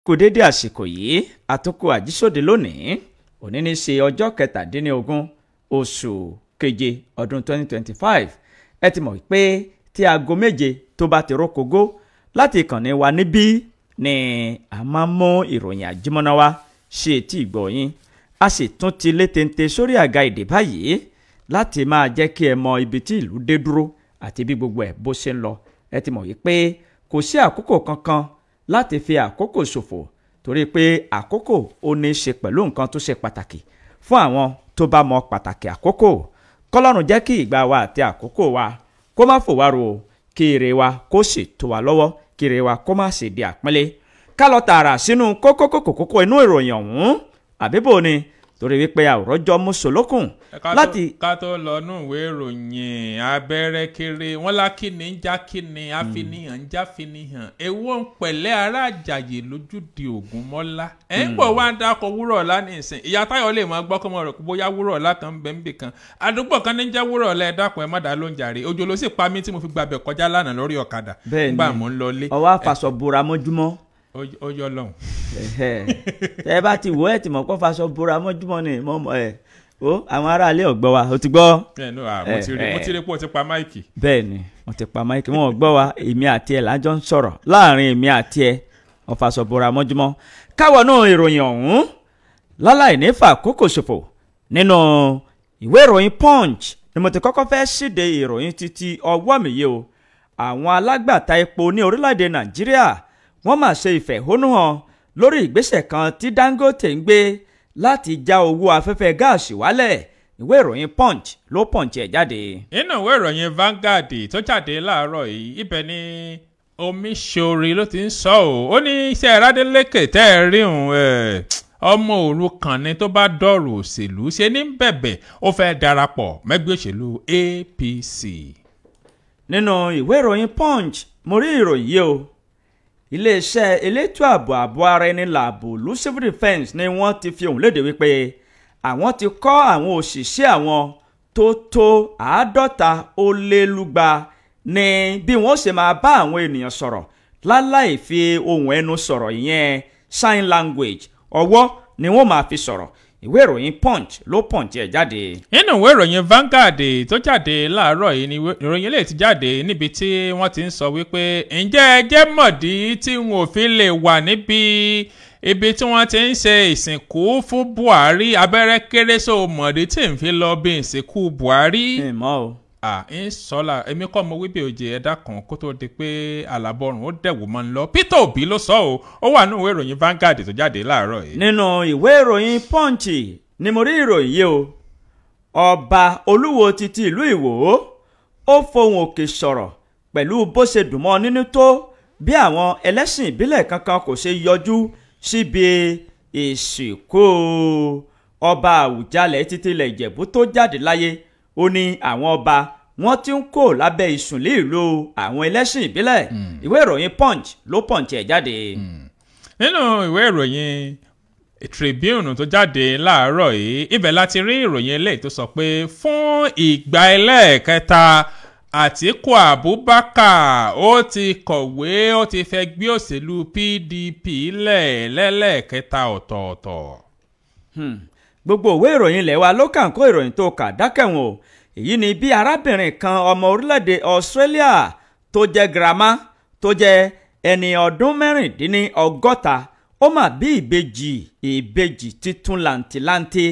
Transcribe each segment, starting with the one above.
kò dédé àsìkò yìí àtúnkù àjíṣòde lónìí òní ní ṣe ọjọ́ 17 oṣù keje ọdún 2025 ẹ ti mọ̀ pé tí aago 7 tó bá ti rókògó láti ìkànnì wa níbí ni a máa mú ìròyìn àjímọ́ná wá ṣe etí ìgbọ́ yín a sì tún ti lé téńté sórí àga èdè báyìí láti máa jẹ́ kí ẹ mọ ibi tí ìlú dé dúró àti bí gbogbo ẹ̀ bó ṣe ń lọ ẹ ti mọ̀ wípé kò sí àkókò kankan láti fi àkókò ṣòfò torí pé àkókò ó ní í ṣe pẹ̀lú nǹkan tó ṣe pàtàkì fún àwọn tó bá mọ pàtàkì àkókò kọ́lọ́run jẹ́ kí ìgbà wa àti àkókò wa kó má fò wá ro kí ire wa kó sì tó wa lọ́wọ́ kí ire wa kó má sì di àpọ́nlé ká lọ tààrà sínú kókó inú ìròyìn ọ̀hún àbíbò ni torí wípé àwòrọ́jọ́ mùsùlùkùn láti. ká tó lọ nú ìwé ìròyìn abẹ́rẹ́ kéré wọn lákìní ń já kíni àfinihàn ń já finihàn èwo ń pẹ̀lẹ́ ará àjàyè lójúde Ògúnmọ́lá ẹ̀ ń bọ̀ wá ń dákọ̀ wúrọ̀ ọ̀la ní ìsìn ìyá Táyọ̀ lè máa gbọ́ kọ́mọ rẹ̀ kó bóyá wúrọ̀ ọ̀la kan ń bẹ níbì kan àdúgbò kan ní ń jẹ́ wúrọ̀ ọ̀la ẹ̀ dákun ẹ̀ má dá ló ń jàre òjò ló sì pa mí tí mo fi gbàbẹ̀ kọjá lánàá lórí ọ̀kadà nígbà mò ń lọlé. ọwọ́ àfàsọ̀ bora mọ́júmọ́ ó yọ lọ́hùn. ẹ bá ti wò ẹ ti mọ̀ kó faṣọ bora mọ́júmọ́ ni mo mọ̀ ẹ o àwọn aráalé ò gbọ́ wa o ti gbọ́. mo ti rí pé o ti pa máìkì. bẹ́ẹ̀ ni mo ti pa máìkì wọn ò gbọ́ wa èmi àti ẹ̀ lájọ ń sọ̀rọ̀ láàrin èmi àti ẹ̀ wọ́n faṣọ bora mọ́júmọ́ káwọnú ìròyìn ọ̀hún láláì ní fàkókò ṣòfò nínú ìwé ìròyìn Punch ni mo ti kọ́kọ́ fẹ́ ṣíde ìròyìn títí ọwọ́ mi yìí o àwọn alágbàtà epo ní orílẹ̀-èdè Nàìjíríà wọ́n máa ṣe ìfẹ̀hónúhàn lórí ìgbésẹ̀ kan tí Dangote ń gbé láti já owó afẹ́fẹ́ gáàsì wálẹ̀ ìwé ìròyìn Punch ló Punch ẹ̀ jáde. nínú ìwé ìròyìn Vanguard tó jáde láàárọ̀ yìí ibẹ̀ ni Omiṣore ló ti ń sọ ọ́ ó ní iṣẹ́ Adeleke tẹ́ ẹ rí òun ọmọ òrukàn ni tó bá dọ̀rọ̀ òṣèlú ṣe ní bẹ̀bẹ̀ ó fẹ́ darapọ̀ mẹ́gbẹ́ òṣèlú APC. nínú ìwé ìròyìn Punch mo rí ìròyìn yìí o iléeṣẹ́ elétò ààbò ara ẹni làbò lu civil defence ni wọ́n ti fi ohùn léde wípé àwọn ti kọ́ àwọn òṣìṣẹ́ àwọn tó 50 ní bí wọ́n ṣe máa bá àwọn ènìyàn sọ̀rọ̀ láláì fi ohùn ẹnu sọ̀rọ̀ ìyẹn sign language ọwọ́ ni wọ́n máa fi sọ̀rọ̀ ìwé ìròyìn Punch ló Punch ẹ̀ jáde. nínú ìwé ìròyìn Vanguard tó jáde láàárọ̀ yìí ni ìròyìn eléyìí ti jáde níbi tí wọ́n ti ń sọ wípé ǹjẹ́ ẹ jẹ́ mọ̀dí tí wọn ò fi lè wà níbi ibi tí wọ́n ti ń ṣe ìsìnkú fún Buhari abẹ́rẹ́ kérésò mọ̀dí tí ń fi lọ bí ìsìnkú Buhari. ìmọ̀ o. ń sọ́la èmi kọ́ mo wípé òjì ẹ̀dá kan kó tó di pé àlàbọ̀rùn ó dẹ̀wò mọ́ ń lọ Peter Obi ló sọ ó wà nínú ìwé ìròyìn Vanguard tó jáde láàárọ̀ yìí. nínú ìwé ìròyìn Punch ni mo rí ìròyìn yìí o ọba Olúwo títí ìlú Ìwó ó fohùn òkè sọ̀rọ̀ pẹ̀lú bó ṣe dùn mọ́ nínú tó bí àwọn ẹlẹ́sìn ìbílẹ̀ kankan kò ṣe yọjú síbi ìsìnkú ọba Àwùjalẹ̀ títí ilẹ̀ Ìjẹ̀bú tó jáde láyé ó ní àwọn ọba wọn ti ń kó lábẹ́ ìsùnlé ìlú àwọn ẹlẹ́sìn ìbílẹ̀ ìwé ìròyìn Punch ló Punch ẹ̀ jáde. nínú ìwé ìròyìn Tribune tó jáde láàárọ̀ yìí ibẹ̀ láti rí ìròyìn eléyìí tó sọ pé fún ìgbà ẹlẹ́ẹ̀kẹta Àtíkù Abubakar ó ti kọ̀wé ó ti fẹ́ gbé òṣèlú PDP lẹ́ẹ̀kẹta ọ̀tọ̀ọ̀tọ̀. gbogbo òwe ìròyìn ilẹ̀ wa ló kàn kó ìròyìn tó kà dákẹ́wọ̀n o èyí ni bí arábìnrin kan ọmọ orílẹ̀-èdè Australia tó jẹ́ girama tó jẹ́ ẹni ọdún 60 ó mà bí ìbejì titun làǹtìlanti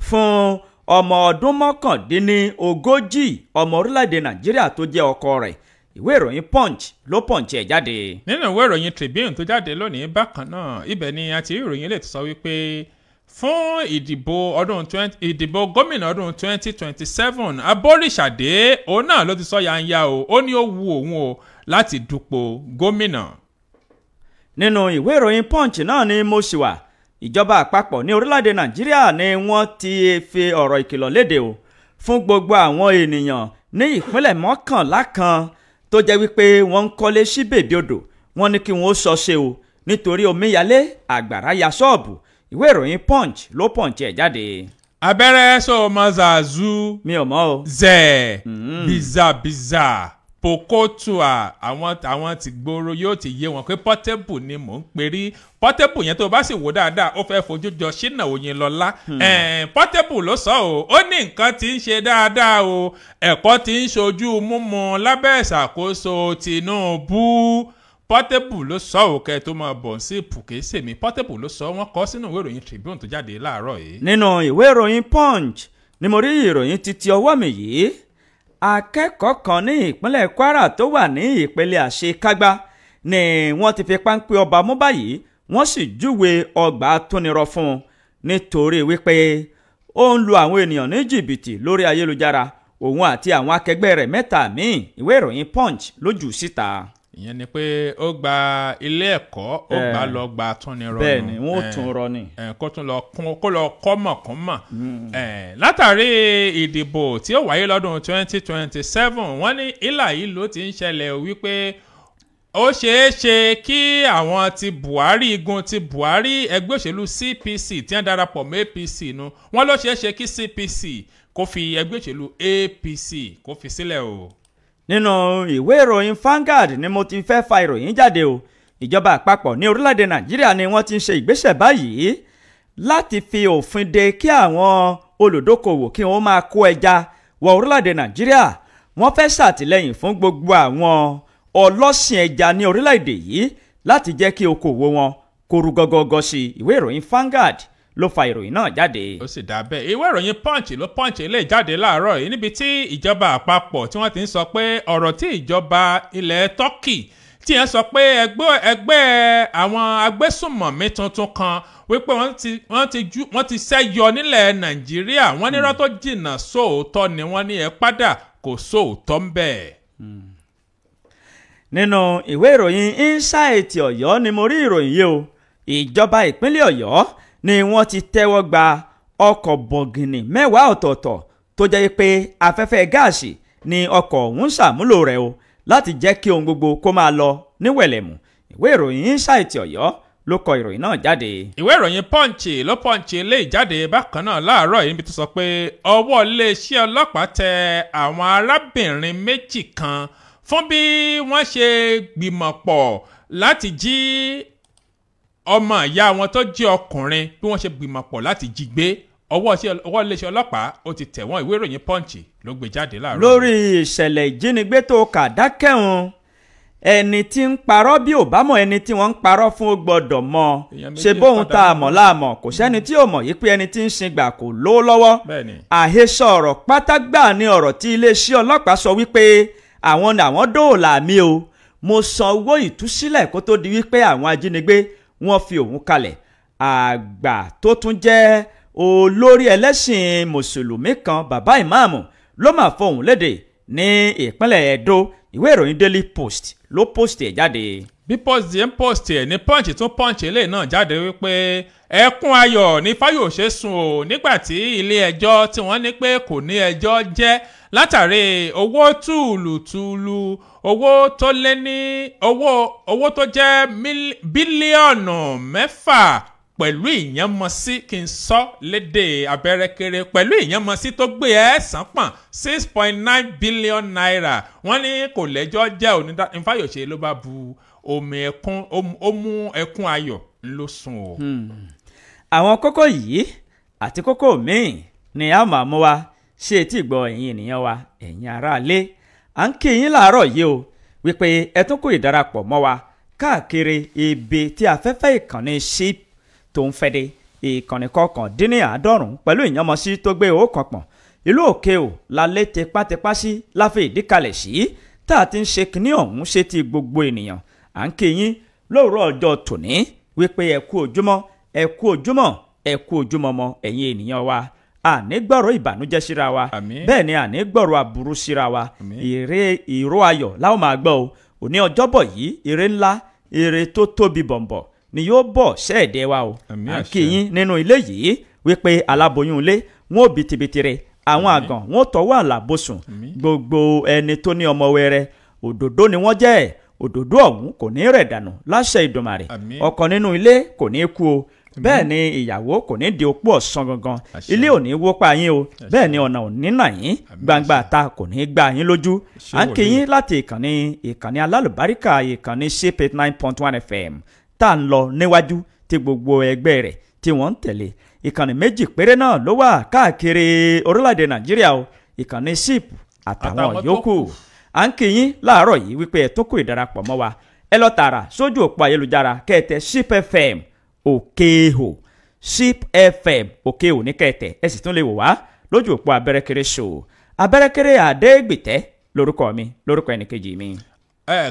fún ọmọ ọdún 39 ọmọ orílẹ̀-èdè Nàìjíríà tó jẹ́ ọkọ rẹ̀ ìwé ìròyìn Punch ló Punch ẹ̀ jáde. nínú ìwé ìròyìn Tribune tó jáde lónìí bákan náà ibẹ̀ ni a ti rí ìròyìn eléyìí tó sọ wípé fún ìdìbò gómìnà ọdún 2027 Aboríṣàdé òun náà ló ti sọ yanya ó ní ó wu òun o láti dupò gómìnà. nínú ìwé ìròyìn Punch náà ni mo ṣì wà ìjọba àpapọ̀ ní orílẹ̀-èdè Nàìjíríà ni wọ́n ti fi ọ̀rọ̀ ìkìlọ̀ léde o fún gbogbo àwọn ènìyàn ní ìpínlẹ̀ 11 kan tó jẹ́ wípé wọ́n ń kọ́lé sí bèbí odò wọ́n ní kí wọ́n ṣọṣe o nítorí omíyalé àgbàrá ya ṣọ́ọ̀bù ìwé ìròyìn Punch ló Punch ẹ̀ jáde. abẹ́rẹ́ sọ ma zazu. mi ò mọ̀ o. zẹ̀ bizabiza Pokotua àwọn ti gbòòrò yóò ti yé wọn pé Portable ni mò ń perí Portable yẹn tó bá sì wò dáadáa ó fẹ́ fojú jọ Ṣínà Oyinlọ́lá Portable ló sọ ó ní nǹkan tí ń ṣe dáadáa o ẹ̀kọ́ tí ń ṣojú múmu lábẹ́ ìṣàkóso Tinubu Portable ló sọ òkè tó máa bọ̀ sí ìpùkẹ́ sèmi Portable ló sọ wọ́n kọ sínú ìwé ìròyìn Tribune tó jáde láàárọ̀ yìí. nínú ìwé ìròyìn Punch ni mo rí ìròyìn títí ọwọ́ mi yìí akẹ́kọ̀ọ́ kan ní ìpínlẹ̀ Kwara tó wà ní ìpele àṣekágbá ni wọ́n ti fi páńpẹ́ ọba mú báyìí wọ́n sì júwe ọgbà tónirọ́ fún un nítorí wípé ó ń lu àwọn ènìyàn ní jìbìtì lórí ayélujára òun àti àwọn akẹgbẹ́ rẹ̀ mẹ́ta míì ìwé ìròyìn Punch ló jù síta. ìyẹn ni pé ó gba ilé ẹ̀kọ́ ó gbà lọ gba tónirọ́ bẹ́ẹ̀ ni wọ́n ó tún rọ ni. kó tún lọ kó lọ kọ́mọ̀kọ́mọ̀ látàrí ìdìbò tí ó wáyé lọ́dún 2027 wọ́n ní ìlà yìí ló ti ń ṣẹlẹ̀ wípé ó ṣeé ṣe kí àwọn ti Buhari igun ti Buhari ẹgbẹ́ òṣèlú CPC tí wọ́n darapọ̀ mọ́ APC nu wọ́n ló ṣeé ṣe kí CPC kó fi ẹgbẹ́ òṣèlú APC kó fi sílẹ̀ o. nínú ìwé ìròyìn Vanguard ni mo ti fẹ́ fa ìròyìn jáde o ìjọba àpapọ̀ ní orílẹ̀-èdè Nàìjíríà ni wọ́n ti ń ṣe ìgbésẹ̀ báyìí láti fi òfin de kí àwọn olùdókòwò kí wọ́n máa kó ẹja wọ orílẹ̀-èdè Nàìjíríà wọ́n fẹ́ ṣàtìlẹ́yìn fún gbogbo àwọn ọlọ́sìn ẹja ní orílẹ̀-èdè yìí láti jẹ́ kí okòwò wọn kó rú gọ́gọ́gọ́ sí ìwé ìròyìn Vanguard ló fa ìròyìn náà jáde. ó sì dá bẹ́ẹ̀ ìwé ìròyìn Punch ló Punch lè jáde láàárọ̀ yìí níbi tí ìjọba àpapọ̀ tí wọ́n ti ń sọ pé ọ̀rọ̀ tí ìjọba ilẹ̀ Turkey tí yẹn sọ pé ẹgbẹ́ àwọn agbésùnmọ̀mí tuntun kan wípé wọ́n ti ṣẹ́yọ nílẹ̀ Nàìjíríà wọ́n nírọ́ tó jìnnà sóòótọ́ ni wọ́n ní ẹ padà kò sóòótọ́ ń bẹ̀. nínú ìwé ìròyìn Insight Ọ̀yọ́ ni mo rí ìròyìn yìí o ìjọba ìpínlẹ̀ Ọ̀yọ́ ni wọ́n ti tẹ́wọ́ gba ọkọ̀ bọ̀gìnì 10 ọ̀tọ̀ọ̀tọ̀ tó jẹ́ pé afẹ́fẹ́ gáàsì ni ọkọ̀ ọ̀hún ṣàmúlò rẹ̀ o láti jẹ́ kí ohun gbogbo kó máa lọ ní wẹ̀lẹ̀mù ìwé ìròyìn Insight Ọ̀yọ́ ló kọ ìròyìn náà jáde. ìwé ìròyìn Punch ló Punch lè jáde bákan náà láàárọ̀ yìí níbi tó sọ pé ọwọ́ iléeṣẹ́ ọlọ́pàá tẹ àwọn arábìnrin méjì kan fún bí wọ́n ṣe gbìmọ̀ pọ̀ láti jí ọmọ ìyá wọn tó jẹ́ ọkùnrin bí wọ́n ṣe gbìmọ̀ pọ̀ láti jí gbé ọwọ́ iléeṣẹ́ ọlọ́pàá ó ti tẹ̀ wọ́n ìwé ìròyìn Punch ló gbé jáde láàárọ̀. lórí ìṣẹ̀lẹ̀ ìjínigbé tó kà dákẹ́hùn ẹni tí ń parọ́ bí ò bá mọ̀ ẹni tí wọ́n ń parọ́ fún ó gbọ́dọ̀ mọ̀ ṣe bóun tá a mọ̀ láàmọ̀ kò sẹ́ni tí ò mọ̀ yìí pé ẹni tí ń sin gbà kò lówó lọ́wọ́ àhesọ ọ̀rọ̀ pátágbà ní ọ̀rọ̀ tí iléeṣẹ́ ọlọ́pàá sọ wípé àwọn dóòlà mi o mo san owó ìtúsílẹ̀ kó tó di wípé àwọn ajínigbé wọ́n fi òun kalẹ̀ àgbà tó tún jẹ́ olórí ẹlẹ́sìn mùsùlùmí kan bàbá ìmáàmù ló máa fohùn lédè ní ìpínlẹ̀ Ẹdó ìwé ìròyìn Daily Post ló post ẹ̀ jáde. bí Post yẹn post ẹ̀ ní Punch tún Punch eléyìí náà jáde wípé ẹkún ayọ̀ ní Fáyọ̀ṣe sùn o nígbà tí ilé ẹjọ́ tí wọ́n ní pé kò ní ẹjọ́ jẹ́ látàrí owó tùlùtùlù owó tó lé ní owó tó jẹ́ bílíọ̀nù 6 pẹ̀lú ìyànmọ́sí kí n sọ lédè abẹ́rẹ́kẹ́rẹ́ pẹ̀lú ìyànmọ́sí tó gbé ẹ̀sán pọ̀n 6.9 billion naira wọ́n ní kò lẹ́jọ́ jẹ́ òní Fáyọ̀ṣe ló bá bu omi ẹkún ó mú ẹkún ayọ̀ ló sùn o. àwọn kókó yìí àti kókó míì ni a máa mú wa ṣe tí gbọ́ ẹ̀yin ènìyàn wa ẹ̀yin aráalé à ń kí yín láàárọ̀ yìí o wípé ẹ tún kó ìdarapọ̀ mọ́ wa káàkiri ibi tí afẹ́fẹ́ ìkànnì ship tó ń fẹ́ de ìkànnì 99 pẹ̀lú ìyànmọ́sí tó gbé òkàn pọ̀n ìlú òkè ò lálẹ́ tipátipá sí láfi ìdíkalẹ̀ sí tá a ti ń ṣe kinní ọ̀hún ṣe ti gbogbo ènìyàn à ń kí yín lóòrọ̀ ọjọ́ tòní wípé ẹ kú ojúmọ́ ẹ kú ojúmọ́ ẹ kú ojúmọ́ mọ́ ẹ̀yin ènìyàn wa àní gbọ́rọ̀ ìbànújẹ́ síra wa bẹ́ẹ̀ ni àní gbọ́rọ̀ aburú síra wa ìró ayọ̀ láwọn máa gbọ́ o òní ọjọ́bọ̀ yìí ire ńlá ire tó tóbi bọ̀m̀bọ̀ ni yóò bọ̀ ṣẹ́ẹ̀dẹ̀ wa o àkìyín nínú ilé yìí wípé aláboyún ilé wọn ò bìtìbìtì rẹ̀ àwọn àgàn wọn ò tọ́wọ́ àlàbòsùn gbogbo ẹni tó ní ọmọ wẹrẹ òdòdó ni wọ́n jẹ́ òdòdó ọ̀hún kò ní rẹ̀ dànù láṣẹ Ìdùmarè ọkọ nínú ilé kò ní kú o bẹ́ẹ̀ ni ìyàwó kò ní di opó ọ̀sán gangan ilé ò ní wó pa yín o bẹ́ẹ̀ ni ọ̀nà ò ní nà yín gbangba ta kò ní gbá yín lójú à ń kí yín láti ìkànnì alálùbáríkà ìkànnì Ship 89.1 FM tá à ń lọ níwájú tí gbogbo ẹgbẹ́ rẹ̀ tí wọ́n ń tẹ̀lé ìkànnì méjì péré náà ló wà káàkiri orílẹ̀-èdè Nàìjíríà o ìkànnì Ship àtàwọn yòókù à ń kí yín láàárọ̀ yìí wípé ẹ tó kù ìdarapọ̀ mọ́ wa ẹ lọ tààrà sójú òpó ayélujára kẹ́ẹ̀tẹ̀ Ship FM òkèèhò Ship FM òkèèhò ní kẹ́ẹ̀tẹ̀ ẹ sì tún lè wò wá lójú òpó abẹ́rẹ́kẹ́rẹ́ show abẹ́rẹ́kẹ́rẹ́ àdégbìtẹ́ lórúkọ mi lórúkọ ẹnìkejì mi.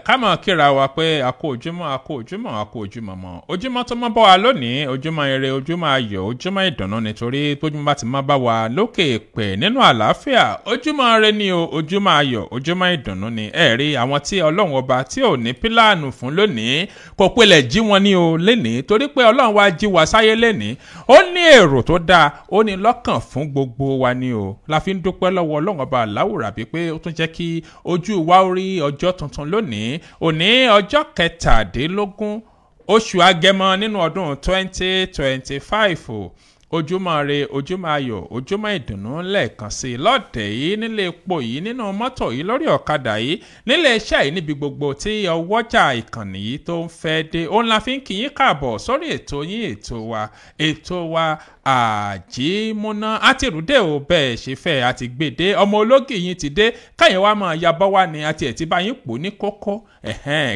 ká mọ̀ kíra wa pé a kú ojúmọ́ mọ́ ojúmọ́ tó mọ́ bá wa lónìí ojúmọ́ ire ojúmọ́ ayọ̀ ojúmọ́ ìdùnnú nítorí tójúmọ́ bá ti mọ́ bá wa lókè pẹ̀ nínú àlàáfíà ojúmọ́ ire ni o ojúmọ́ ayọ̀ ojúmọ́ ìdùnnú ni rí àwọn tí ọlọ́run ọba tí ò ní pílánù fún lónìí kò pilẹ̀ jí wọn ní o lénìí torí pé ọlọ́run wa jí wa sáyé lénìí ó ní èrò tó dáa ó ní lọ́kàn fún gbogbo wa ní o la fi ń dúpẹ́ lọ́wọ́ ọlọ́run ọba aláwòrán bíi pé ó tún jẹ́ kí ojú wa rí ọjọ́ tuntun lónìí òní ọjọ́ kẹtàdínlógún oṣù agẹmọ nínú ọdún 2025 ojúmọ́ re ojúmọ́ ayọ̀ ojúmọ́ ìdùnnú lẹ́ẹ̀kan sí i lọ́dẹ̀ yìí nílé epo yìí nínú mọ́tò yìí lórí ọ̀kadà yìí nílé iṣẹ́ yìí níbi gbogbo tí ọwọ́jà ìkànnì yìí tó ń fẹ́ dé òun la fi ń kí yín káàbọ̀ sórí ètò yín ètò wa àjímúná àti ìrúdé ò bẹ́ẹ̀ ṣe fẹ́ àti gbèdé ọmọ ológì yín ti dé káyọ̀ wá máa yabọ́ wá ní àti ẹ̀tí bá yín pò ní kókó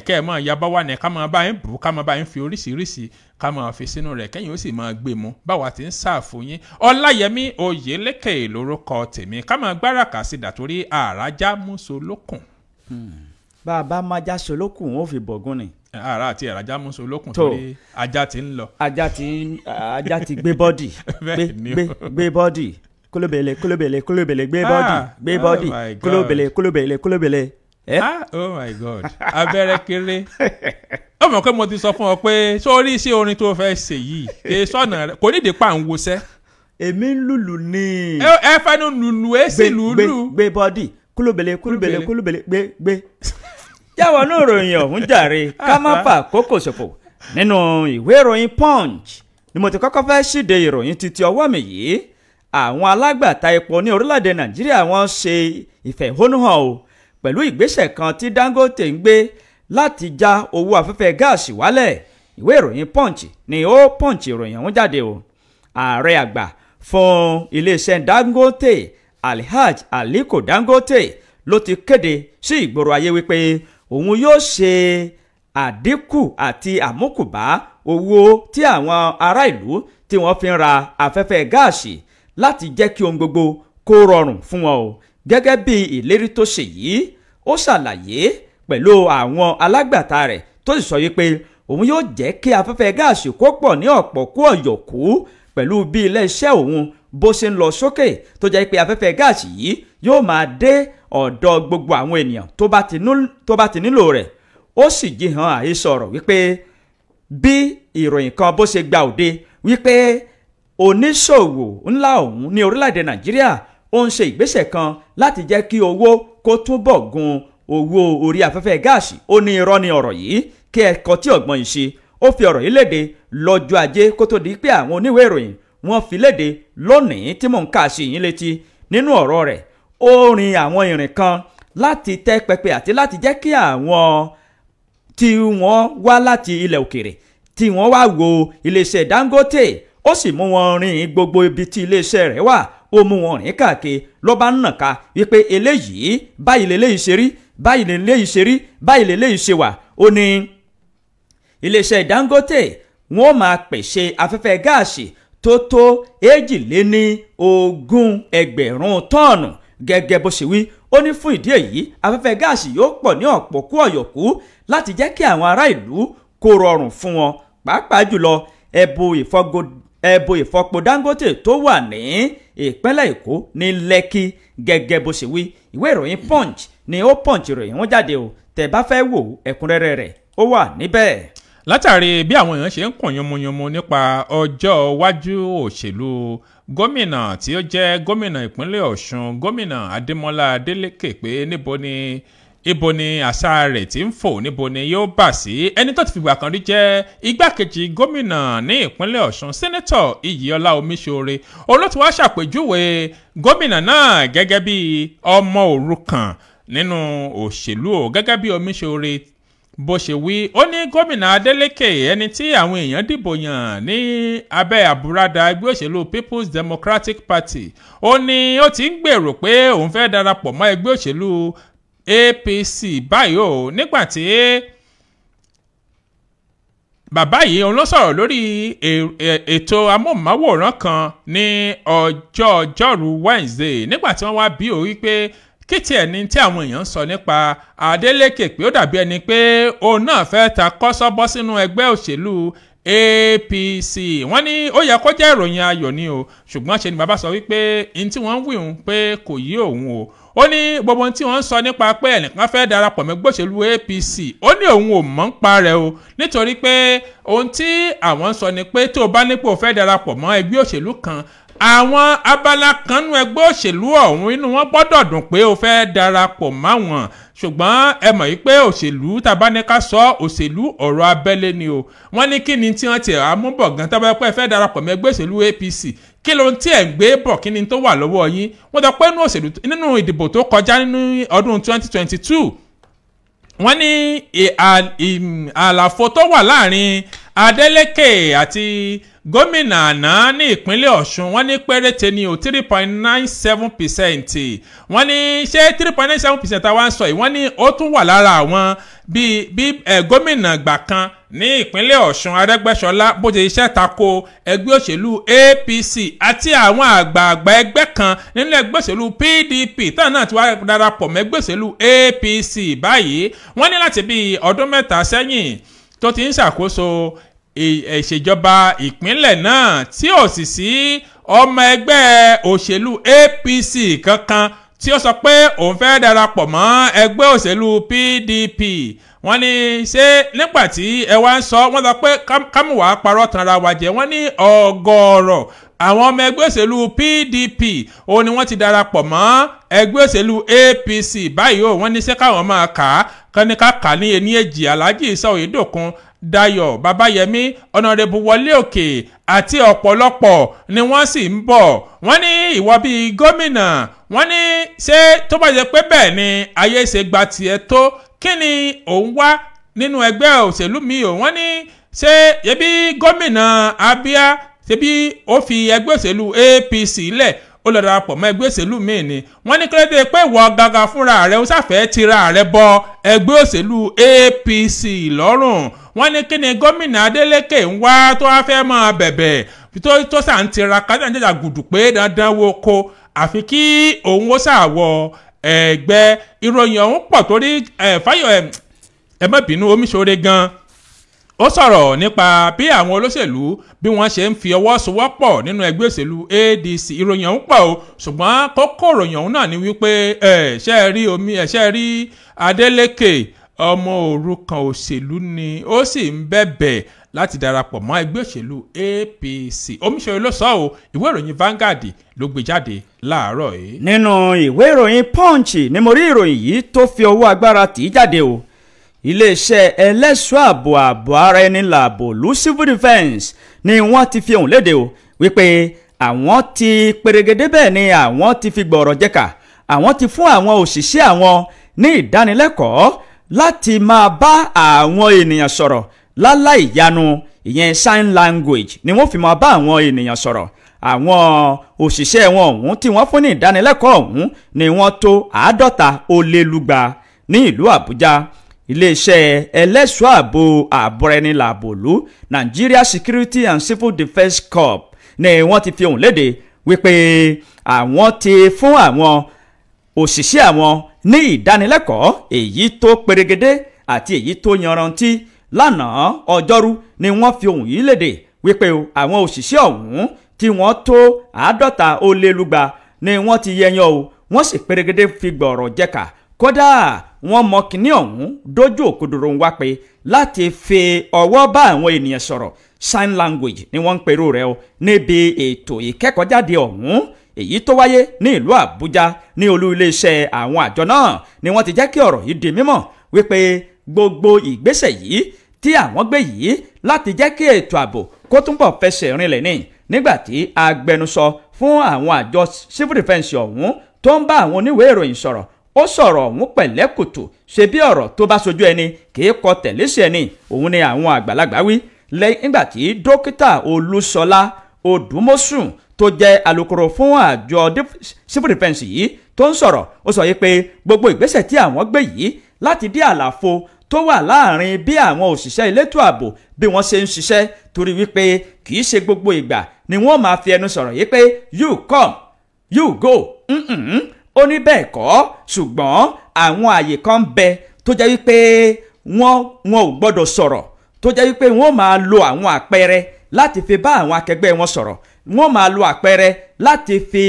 kẹ́ ẹ̀ máa yabọ́ wá ní ká máa bá yín bù ká máa bá yín fi oríṣiríṣi ká máa fi sínú rẹ̀ kẹ́yìn ó sì máa gbé mu báwa ti ń sáàfù yín ọláyẹmí oyèlékè lórúkọ tèmi ká máa gbáràkà sí dàtórí àràjá músolókùn. bá a bá máa já solókùn ó fi bọ̀gún ni. ara àti àràjá músolókùn torí ajá ti ń lọ. ajá ti gbé bọ́dì gbé bọ́dì kólóbèlè gbé bọ́dì kólóbèlè. Oh my God abẹ́rẹ́ kéré ó mọ̀ pé mo ti sọ fún ọ pé sórí sí orin tó fẹ́ ṣe yìí kì í sọ̀nà rẹ̀ kò nídìí pa ń wọṣẹ́. èmi ń lùlù ni. ẹ fẹ́nu lùlù ẹ sì lùlù. gbé bọ́dì kólóbèlè gbé. jáwọ́ náà ròyìn ọ̀hún jàre ká má fà kókò ṣòfò nínú ìwé ìròyìn Punch ni mo ti kọ́kọ́ fẹ́ ṣíde ìròyìn títí ọwọ́ mi yìí àwọn alágbàtà epo ní orílẹ̀-èdè Nàìjíríà wọ́n ṣe ìfẹ̀hónúhàn o pẹ̀lú ìgbésẹ̀ kan tí Dangote ń gbé láti já owó afẹ́fẹ́ gáàsì wálẹ̀ ìwé ìròyìn Punch ni ó Punch ìròyìn ọ̀hún jáde o ààrẹ àgbà fún iléeṣẹ́ Dangote Alhaji Aliko Dangote ló ti kéde sí ìgboro ayé wípé òun yóò ṣe àdínkù àti àmúkùbá owó tí àwọn ará ìlú tí wọ́n fi ń ra afẹ́fẹ́ gáàsì láti jẹ́ kí ohun gbogbo kó rọrùn fún wọn o gẹ́gẹ́ bí ìlérí tó ṣe yìí ó ṣàlàyé pẹ̀lú àwọn alágbàtà rẹ̀ tó sì sọ wípé òun yóò jẹ́ kí afẹ́fẹ́ gáàsì kó pọ̀ ní ọ̀pọ̀ kú ọ̀yọ̀kú pẹ̀lú bí iléeṣẹ́ òun bó ṣe ń lọ sókè tó jẹ́ pé afẹ́fẹ́ gáàsì yìí yóò máa dé ọ̀dọ̀ gbogbo àwọn ènìyàn tó bá ti nílò rẹ̀ ó sì jiyàn àhesọ ọ̀rọ̀ wípé bí ìròyìn kan bó ṣe gba òde wípé oníṣòwò ńlá ọ̀hún ní orílẹ̀-èdè Nàìjíríà ó ń ṣe ìgbésẹ̀ kan láti jẹ́ kí owó kó túbọ̀ gun owó orí afẹ́fẹ́ gáàsì ó ní irọ́ ní ọ̀rọ̀ yìí kí ẹ̀kọ́ tí ọ̀gbọ́n yìí ṣe ó fi ọ̀rọ̀ yìí léde lọ́jọ́ ajé kó tó di pé àwọn oníwèé ìròyìn wọ́n fi léde lónìí tí mò ń kà sí yín létí nínú ọ̀rọ̀ rẹ̀ ó rin àwọn ìrìn kan láti tẹ́ pẹpẹ àti láti jẹ́ kí àwọn tí wọ́n wá láti ilẹ̀ òkèrè tí wọ́n wá wo iléeṣẹ́ Dangote ó sì mú wọn rin gbogbo ibi tí iléeṣẹ́ rẹ̀ wà ó mú wọn rìn káàkiri ló bá ń nàka wípé eléyìí báyìí lélẹ́yìí ṣe rí báyìí lélẹ́yìí ṣe rí báyìí lélẹ́yìí ṣe wà ó ní iléeṣẹ́ Dangote wọ́n máa pèsè afẹ́fẹ́ gáàsì tó 20,000 tọ́ọ̀nù gẹ́gẹ́ bó ṣe wí ó ní fún ìdí èyí afẹ́fẹ́ gáàsì yóò pọ̀ ní ọ̀pọ̀ kú ọ̀yọ̀kú láti jẹ́ kí àwọn ará ìlú kó rọrùn fún wọn pàápàá jùlọ ẹbu ìfọpo Dangote tó wà ní ìpínlẹ̀ Èkó ní Lẹ́kì gẹ́gẹ́ bó ṣe wí ìwé ìròyìn Punch ni ó Punch ìròyìn wọn jáde o tẹ́ bá fẹ́ wò ẹ̀kúnrẹ́rẹ́ rẹ̀ ó wà níbẹ̀. látàrí bí àwọn èèyàn ṣe ń kùn yánmuyánmu nípa ọjọ́ iwájú òṣèlú gómìnà tí ó jẹ́ gómìnà ìpínlẹ̀ Ọ̀ṣun gómìnà Adémọ́lá Adélékè pé níbo ni ibo ni àṣà rẹ̀ ti ń fò níbo ni yóò bà sí. ẹni tó ti fìgbà kan rí jẹ́ igbákejì gómìnà ní ìpínlẹ̀ Ọ̀ṣun sẹ́nẹ́tọ̀ Iyìọ́lá Omíṣore olóòtú wá ṣàpèjúwe gómìnà náà gẹ́gẹ́ bí ọmọ òrukàn nínú òṣèlú o gẹ́gẹ́ bí Omíṣore bó ṣe wí. ó ní gómìnà Adeleke ẹni tí àwọn èèyàn dìbò yàn ní abẹ́ àbúradà ẹgbẹ́ òṣèlú People's Democratic Party ó ní ó ti ń gbèrò pé òun fẹ́ darapọ̀ mọ́ ẹgbẹ́ òṣèlú APC báyìí o nígbàtí bàbá yìí òun ló sọ̀rọ̀ lórí ètò amóhùnmáwòrán kan ní ọjọ́rú Wednesday nígbàtí wọ́n wá bí ó wípé kí tiẹ̀ ní tí àwọn èèyàn ń sọ nípa Adeleke pé ó dàbí ẹni pé òun náà fẹ́ ta kọ́sọ́bọ́ sínú ẹgbẹ́ òṣèlú APC. wọ́n ní ó yẹ kó jẹ́ ìròyìn ayọ̀ ni o ṣùgbọ́n ṣe ni bàbá sọ wípé ní tí wọ́n ń wí òun pé kò yí òun o. ó ní gbogbo ohun tí wọ́n ń sọ nípa pé ẹnìkan fẹ́ darapọ̀ mọ́ ẹgbẹ́ òṣèlú APC ó ní òun ò mọ̀ ń pa rẹ̀ o nítorí pé ohun tí àwọn ń sọ ni pé tó o bá nípò fẹ́ darapọ̀ mọ́ ẹgbẹ́ òṣèlú kan àwọn abala kan nú ẹgbẹ́ òṣèlú ọ̀hún inú wọn gbọ́dọ̀ dùn pé o fẹ́ darapọ̀ máwọn ṣùgbọ́n ẹ mọ̀ yìí pé òṣèlú tàbáníká sọ òṣèlú ọ̀rọ̀ abẹ́lé ni o. wọ́n ní kí ni tí wọ́n ti àmúbọ̀ gan tábà pé ẹ fẹ́ darapọ̀ mọ́ ẹgbẹ́ òṣèlú APC kí ló ń tí ẹ̀ ń gbé bọ̀ kí ni tó wà lọ́wọ́ yín. wọ́n sọ pé nínú ìdìbò tó kọjá nínú ọdún 2022 wọ́n ní àlàfo tó wà láàrin Adeleke àti gómìnà àná ní ìpínlẹ̀ Ọ̀ṣun wọ́n ní péréte ni o 3.97%. wọ́n ní ṣé 3.97% àwa ń sọ yìí wọ́n ní ó tún wà lára àwọn bí gómìnà gbà kan ní ìpínlẹ̀ Ọ̀ṣun Arẹ́gbẹ́ṣọlá bó ṣe iṣẹ́ tako ẹgbẹ́ òṣèlú APC àti àwọn àgbààgbà ẹgbẹ́ kan nínú ẹgbẹ́ òṣèlú PDP táwọn náà ti wá darapọ̀ mọ́ ẹgbẹ́ òṣèlú APC báyìí. wọ́n ní láti bí ọdún 3 sẹ́yìn tó ti ń ṣàkóso ìṣèjọba ìpínlẹ̀ náà tí ò sì sí ọmọ ẹgbẹ́ òṣèlú APC kankan tí ó sọ pé òun fẹ́ darapọ̀ mọ́ ẹgbẹ́ òṣèlú PDP. wọ́n ní ṣé nígbà tí ẹ wá ń sọ wọ́n sọ pé kámùwá parọ́ tanra wa jẹ́ wọ́n ní ọgọ́rọ̀ àwọn ọmọ ẹgbẹ́ òṣèlú PDP òun ni wọ́n ti darapọ̀ mọ́ ẹgbẹ́ òṣèlú APC báyìí o. wọ́n ní ṣé káwọn máa kà á kán ní ká kà ní ení èjì Alhaji Isa Oyedokun Dayọ̀ Babayẹmí Ọ̀nàrẹ́bù Wọlé Òkè àti ọ̀pọ̀lọpọ̀ ni wọ́n sì ń bọ̀. wọ́n ní ìwọ bíi gómìnà wọ́n ní ṣé tó bá jẹ́ pé bẹ́ẹ̀ ni ayé ṣe gba tiẹ̀ tó kí ni òun wá nínú ẹgbẹ́ òṣèlú mi o. wọ́n ní ṣé ẹbí gómìnà Abia ṣebí ó fi ẹgbẹ́ òṣèlú APC lẹ̀ ó lọ darapọ̀ mọ́ ẹgbẹ́ òṣèlú míì ni. wọ́n ní kílódé pé ìwọ gangan fúnra rẹ̀ ó ṣàfẹ́ tira rẹ̀ bọ ẹgbẹ́ òṣèlú APC lọ́rùn. wọ́n ní kí ni gómìnà Adeleke ń wá tó wá fẹ́ máa bẹ̀bẹ̀ tó sà ń tira kájà ń jẹ́jà gùdù pé dandan wo ko àfi kí òun ó ṣàwọ̀ ẹgbẹ́. ìròyìn ọ̀hún pọ̀ torí Fáyọ̀ ẹ má bínú Omíṣore gan ó sọ̀rọ̀ nípa bí àwọn olóṣèlú bí wọ́n ṣe ń fi ọwọ́ sowọ́pọ̀ nínú ẹgbẹ́ òṣèlú ADC. ìròyìn ọ̀hún pọ̀ o ṣùgbọ́n kókó ìròyìn ọ̀hún náà ni wípé ṣe rí Adeleke ọmọ òrukàn òṣèlú ni ó sì ń bẹ̀bẹ̀ láti darapọ̀ mọ́ ẹgbẹ́ òṣèlú APC. Omíṣore ló sọ ọ́ ìwé ìròyìn Vanguard ló gbé jáde láàárọ̀ yìí. nínú ìwé ìròyìn Punch ni mo rí ìròyìn yìí tó fi ọwọ́ agbára tì í jáde o. iléeṣẹ́ ẹlẹ́ṣọ́ ààbò ara ẹni làbò lu civil defence ni wọ́n ti fi ohùn léde o wípé àwọn ti perégedé bẹ́ẹ̀ ni àwọn ti fi gbọ̀rọ̀ jẹ́ka àwọn ti fún àwọn òṣìṣẹ́ àwọn ní ìdánilẹ́kọ̀ọ́ láti máa bá àwọn ènìyàn sọ̀rọ̀ láláì yanu ìyẹn sign language ni wọ́n fi máa bá àwọn ènìyàn sọ̀rọ̀. àwọn òṣìṣẹ́ wọn ọ̀hún tí wọ́n fún ní ìdánilẹ́kọ̀ọ́ ọ̀hún ni wọ́n tó 50 ní ìlú Àbújá. iléeṣẹ́ ẹlẹ́ṣọ́ ààbò ẹni làbòlú Nigeria Security and Civil Defence Corps ni wọ́n ti fi ohùn léde wípé àwọn ti fún àwọn òṣìṣẹ́ àwọn ní ìdánilẹ́kọ̀ọ́ èyí tó perégedé àti èyí tó yanrantí. lánàá ọjọ́rú ni wọ́n fi ohùn yìí léde wípé àwọn òṣìṣẹ́ ọ̀hún tí wọ́n tó 50 ni wọ́n ti yẹyan o wọ́n sì perégedé fi gbọ̀rọ̀ jẹ́ka kódà wọ́n mọ kínní ọ̀hún dójú òkodoro ń wá pé láti fi ọwọ́ bá àwọn ènìyàn sọ̀rọ̀ sign language ni wọ́n ń perú rẹ̀ o níbi ètò ìkẹ́kọ̀ọ́jáde ọ̀hún èyí tó wáyé ní ìlú Àbújá ní olú iléeṣẹ́ àwọn àjọ náà ni wọ́n ti jẹ́ kí ọ̀rọ̀ yìí di mímọ̀ wípé gbogbo ìgbésẹ̀ yìí tí àwọn gbé yìí láti jẹ́ kí ètò ààbò kó túnbọ̀ fẹsẹ̀ rinlẹ̀ ní nígbàtí agbẹnusọ fún àwọn àjọ civil defence ọ̀hún tó ń bá àwọn oníwèé ìròyìn sọ̀rọ̀ ó sọ̀rọ̀ ọ̀hún pẹ̀lẹ́kùtù ṣe bí ọ̀rọ̀ tó bá sojú ẹni kì í kọ tẹ̀lé sí ẹni òun ni àwọn àgbàlagbà wí lẹ́yìn nígbà tí dókítà Olúṣọlá Odùmọ̀sùn tó jẹ́ alukoro fún àjọ civil defence yìí tó ń sọ̀rọ̀ ó sọ yìí pé gbogbo ìgbésẹ̀ tí àwọn gbé yìí láti dí àlàfo tó wà láàrin bí àwọn òṣìṣẹ́ elétò ààbò bí wọ́n ṣe ń ṣiṣẹ́ torí wípé kì í ṣe gbogbo ìgbà ni wọ́n máa fi ẹnu sọ̀rọ̀ yìí pé you come you go ó ní bẹ́ẹ̀ kọ́ ṣùgbọ́n àwọn àyè kan bẹ tó jẹ́ wípé wọ́n ò gbọ́dọ̀ sọ̀rọ̀ tó jẹ́ wípé wọ́n máa lo àwọn àpẹẹrẹ láti fi bá àwọn akẹgbẹ́ wọn sọ̀rọ̀ wọ́n máa lo àpẹẹrẹ láti fi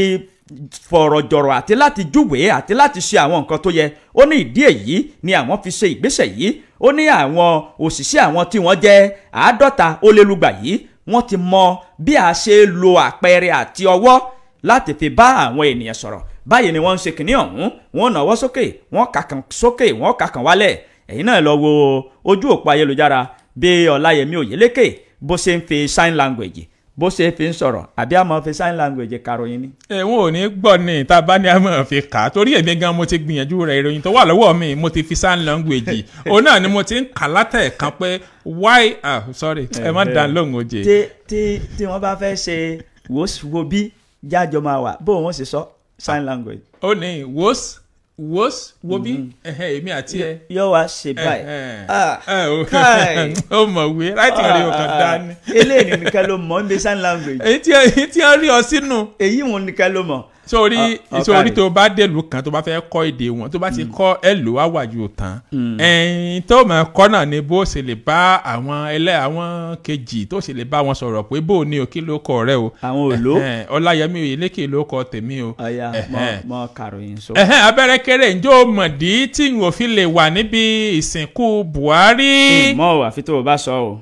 fọ̀rọ̀ jọ̀rọ̀ àti láti júwèé àti láti ṣe àwọn nǹkan tó yẹ ó ní ìdí èyí ni àwọn fi ṣe ìgbésẹ̀ yìí ó ní àwọn òṣìṣẹ́ àwọn tí wọ́n jẹ́ 50 ó lé lúgbà yìí wọ́n ti mọ bí a ṣe lo àpẹẹrẹ àti ọwọ́ láti fi bá àwọn ènìyàn sọ̀rọ̀ báyìí ni wọ́n ń ṣe kìnní ọ̀hún wọ́n náwó sókè wọ́n kàkàn sókè wọ́n kàkàn wálẹ̀ ẹ̀yin náà lọ wo ojú òpó ayélujára bí Ọláyẹmí Oyèlékè bó ṣe ń fi sign language bó ṣe fi ń sọ̀rọ̀ àbí a máa fi sign language karòyìn ni. ẹ̀wọ̀n ò ní gbọ́ ní tá a bá ní a máa fi kà á torí èmi gan mo ti gbìyànjú rẹ̀ ìròyìn tó wà lọ́wọ́ mi mo ti fi sign language òun náà ni mo ti ń kà látẹ̀ẹ̀kan pé why sorry ẹ má dá lóhùn oje. tí wọ́n bá fẹ́ ṣe wo bí jájọ máa wà bó wọ́n sì sọ sign language. ó ní wo bí èmi àti ẹ. yóò wá ṣe báyìí. káì ó mọ̀ wí láti rí ọkàn dání. eléyìí nìkan ló mọ̀ ń bẹ sign language. èyí tí wọ́n rí ọ sínú. èyí wọn nìkan ló mọ̀. sórí tó bá dèlù kan tó bá fẹ́ kọ́ èdè wọn tó bá ti kọ́ ẹ̀lò àwàjù tán ẹ̀yìn tó máa kọ́ náà ni bó ṣe lè bá àwọn kejì tó ṣe lè bá wọn sọ̀rọ̀ pé bó ní o kí ló kọ rẹ o. àwọn òló. Ọláyẹmí Oyèlékè ló kọ tèmi o. ọ̀ya mọ kàròyìn sọ. abẹ́rẹ́ kéré ǹjọ́ mọ̀dí tí n ò fi lè wà níbi ìsìnkú Buhari. mọ àfi tó o bá sọ o.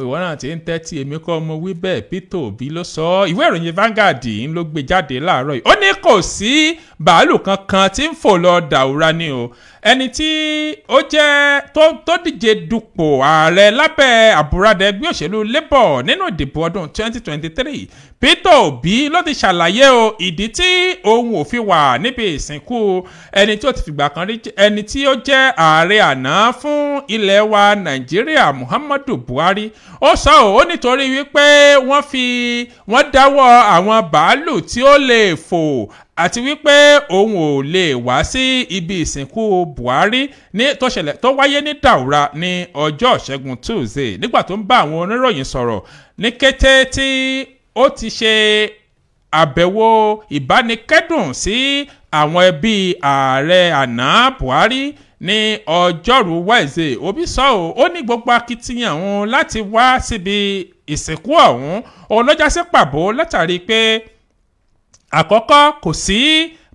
ìwọ náà ti ń tẹ́tí èmi kọ́ mo wí bẹ́ẹ̀ Peter Obi ló sọ ìwé ìròyìn Vanguard ń ló gbé jáde láàárọ̀ yìí ó ní kò sí bàálù kankan tí ń fò lọ Daura ni o ẹni tí ó jẹ́ tó díje dupò ààrẹ lábẹ́ àbúradà ẹgbẹ́ òṣèlú Labour nínú ìdìbò ọdún 2023 Peter Obi ló ti ṣàlàyé o ìdí tí òun ò fi wà níbi ìsìnkú ẹni tí ó ti fìgbà kan rí ẹni tí ó jẹ́ ààrẹ àná fún ilẹ̀ wa Nàìjíríà Muhammadu Buhari ó sọ ó nítorí wípé wọ́n dáwọ́ àwọn bàálù tí ó lè fò àti wípé òun ò lè wá sí ibi ìsìnkú Buhari tó wáyé ní Daura ní ọjọ́ Ìṣẹ́gun Tuesday nígbà tó ń bá àwọn oníròyìn sọ̀rọ̀ ní kété tí ó ti ṣe àbẹ̀wò ìbánikẹ́dùn sí àwọn ẹbí ààrẹ àná Buhari ní ọjọ́rú Wednesday Obi sọ ó ní gbogbo akitiyan òun láti wá síbi ìsìnkú ọ̀hún òun ló já sí pàbó látàrí pé àkọ́kọ́ kò sí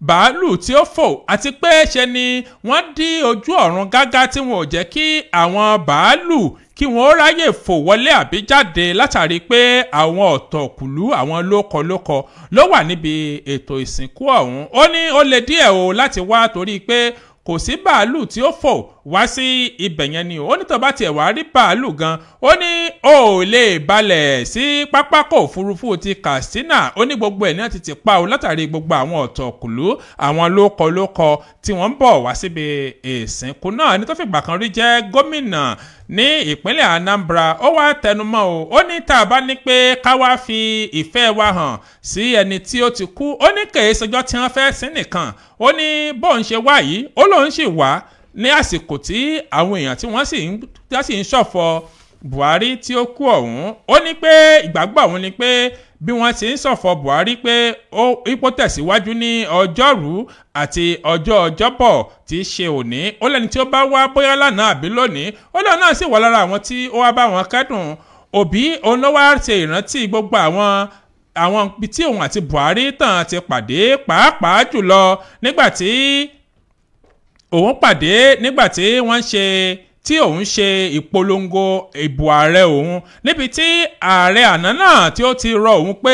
bàálù tí ó fò àti pé ṣe ni wọ́n dí ojú ọ̀run gágá tí wọn ò jẹ́ kí àwọn bàálù kí wọ́n ráyè fò wọlé àbí jáde látàrí pé àwọn ọ̀tọ̀kùlú àwọn lókọlókọ ló wà níbi ètò ìsìnkú ọ̀hún ó ní ó le díẹ̀ o láti wá torí pé kò sí bàálù tí ó fò wá sí ibẹ̀ yẹn ni ó ní tó bá tiẹ̀ wá rí bàálù gan ó ní ó lè balẹ̀ sí pápákọ̀ òfurufú ti Katsina ó ní gbogbo ẹ̀ ní àti ti pa o látàrí gbogbo àwọn ọ̀tọ̀kùlú àwọn lókọlókọ tí wọ́n ń bọ̀ wá síbi ìsìnkú náà ní tó fìgbà kan rí jẹ́ gómìnà ní ìpínlẹ̀ Anambra ó wá tẹnumọ́ o ó ní tá a bá ní pé ká wá fi ìfẹ́ wa hàn sí ẹni tí ó ti kú ó ní kèé sọjọ́ tí wọ́n fẹ́ sí nìkan ó ní bóun ṣe wá yìí ó lóun sì wá ní àsìkò tí àwọn èèyàn tí wọ́n sì ń ṣọ̀fọ̀ Buhari tí ó kú ọ̀hún ó ní pé ìgbàgbọ́ òun ni pé bí wọ́n ti ń ṣọ̀fọ̀ Buhari pé ipò tẹ̀síwájú ní ọjọ́rú àti ọjọ́bọ̀ tí í ṣe òní ó lẹ́ni tí ó bá wá bóyá lánàá àbí lónìí ó lọ́ọ̀ náà sì wà lára àwọn tí ó wá bá wọn kẹ́dùn Obi òun ló wá ṣe ìrántí gbogbo àwọn ibi tí òun àti Buhari tàn ti pàdé pàápàá jùlọ nígbàtí òun pàdé nígbàtí wọ́n ṣe tí òun ṣe ìpolongo ìbò ààrẹ òun níbi tí ààrẹ àná náà tí ó ti rọ òun pé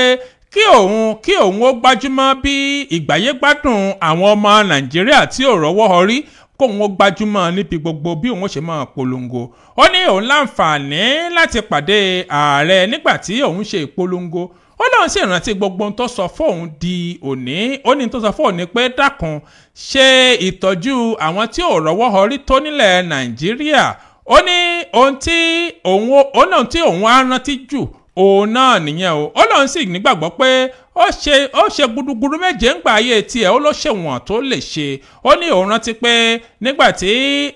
kí òun ó gbájúmọ́ bí ìgbáyégbádùn àwọn ọmọ Nàìjíríà tí ò rọ́wọ́ họrí kóun ó gbájúmọ́ níbi gbogbo bí òun ó ṣe máa polongo. Ó ní òun láǹfààní láti pàdé ààrẹ nígbà tí òun ṣe ìpolongo. Ó lóun sì rántí gbogbo ohun tó sọ fóun di òní. Ó ní tó sọ fóun ní pé dákun ṣe ìtọ́jú àwọn tí ò rọ́wọ́ họrí tó nílẹ̀ Nàìjíríà. Ó ní ohun tí òun á rántí jù òun náà nìyẹn o. Ó lóun sì nígbàgbọ́ pé ó ṣe gudugudu méje ń gbà ayé tiẹ̀. Ó ló ṣèwọ̀n tó lè ṣe. Ó ní òun rántí pé nígbà tí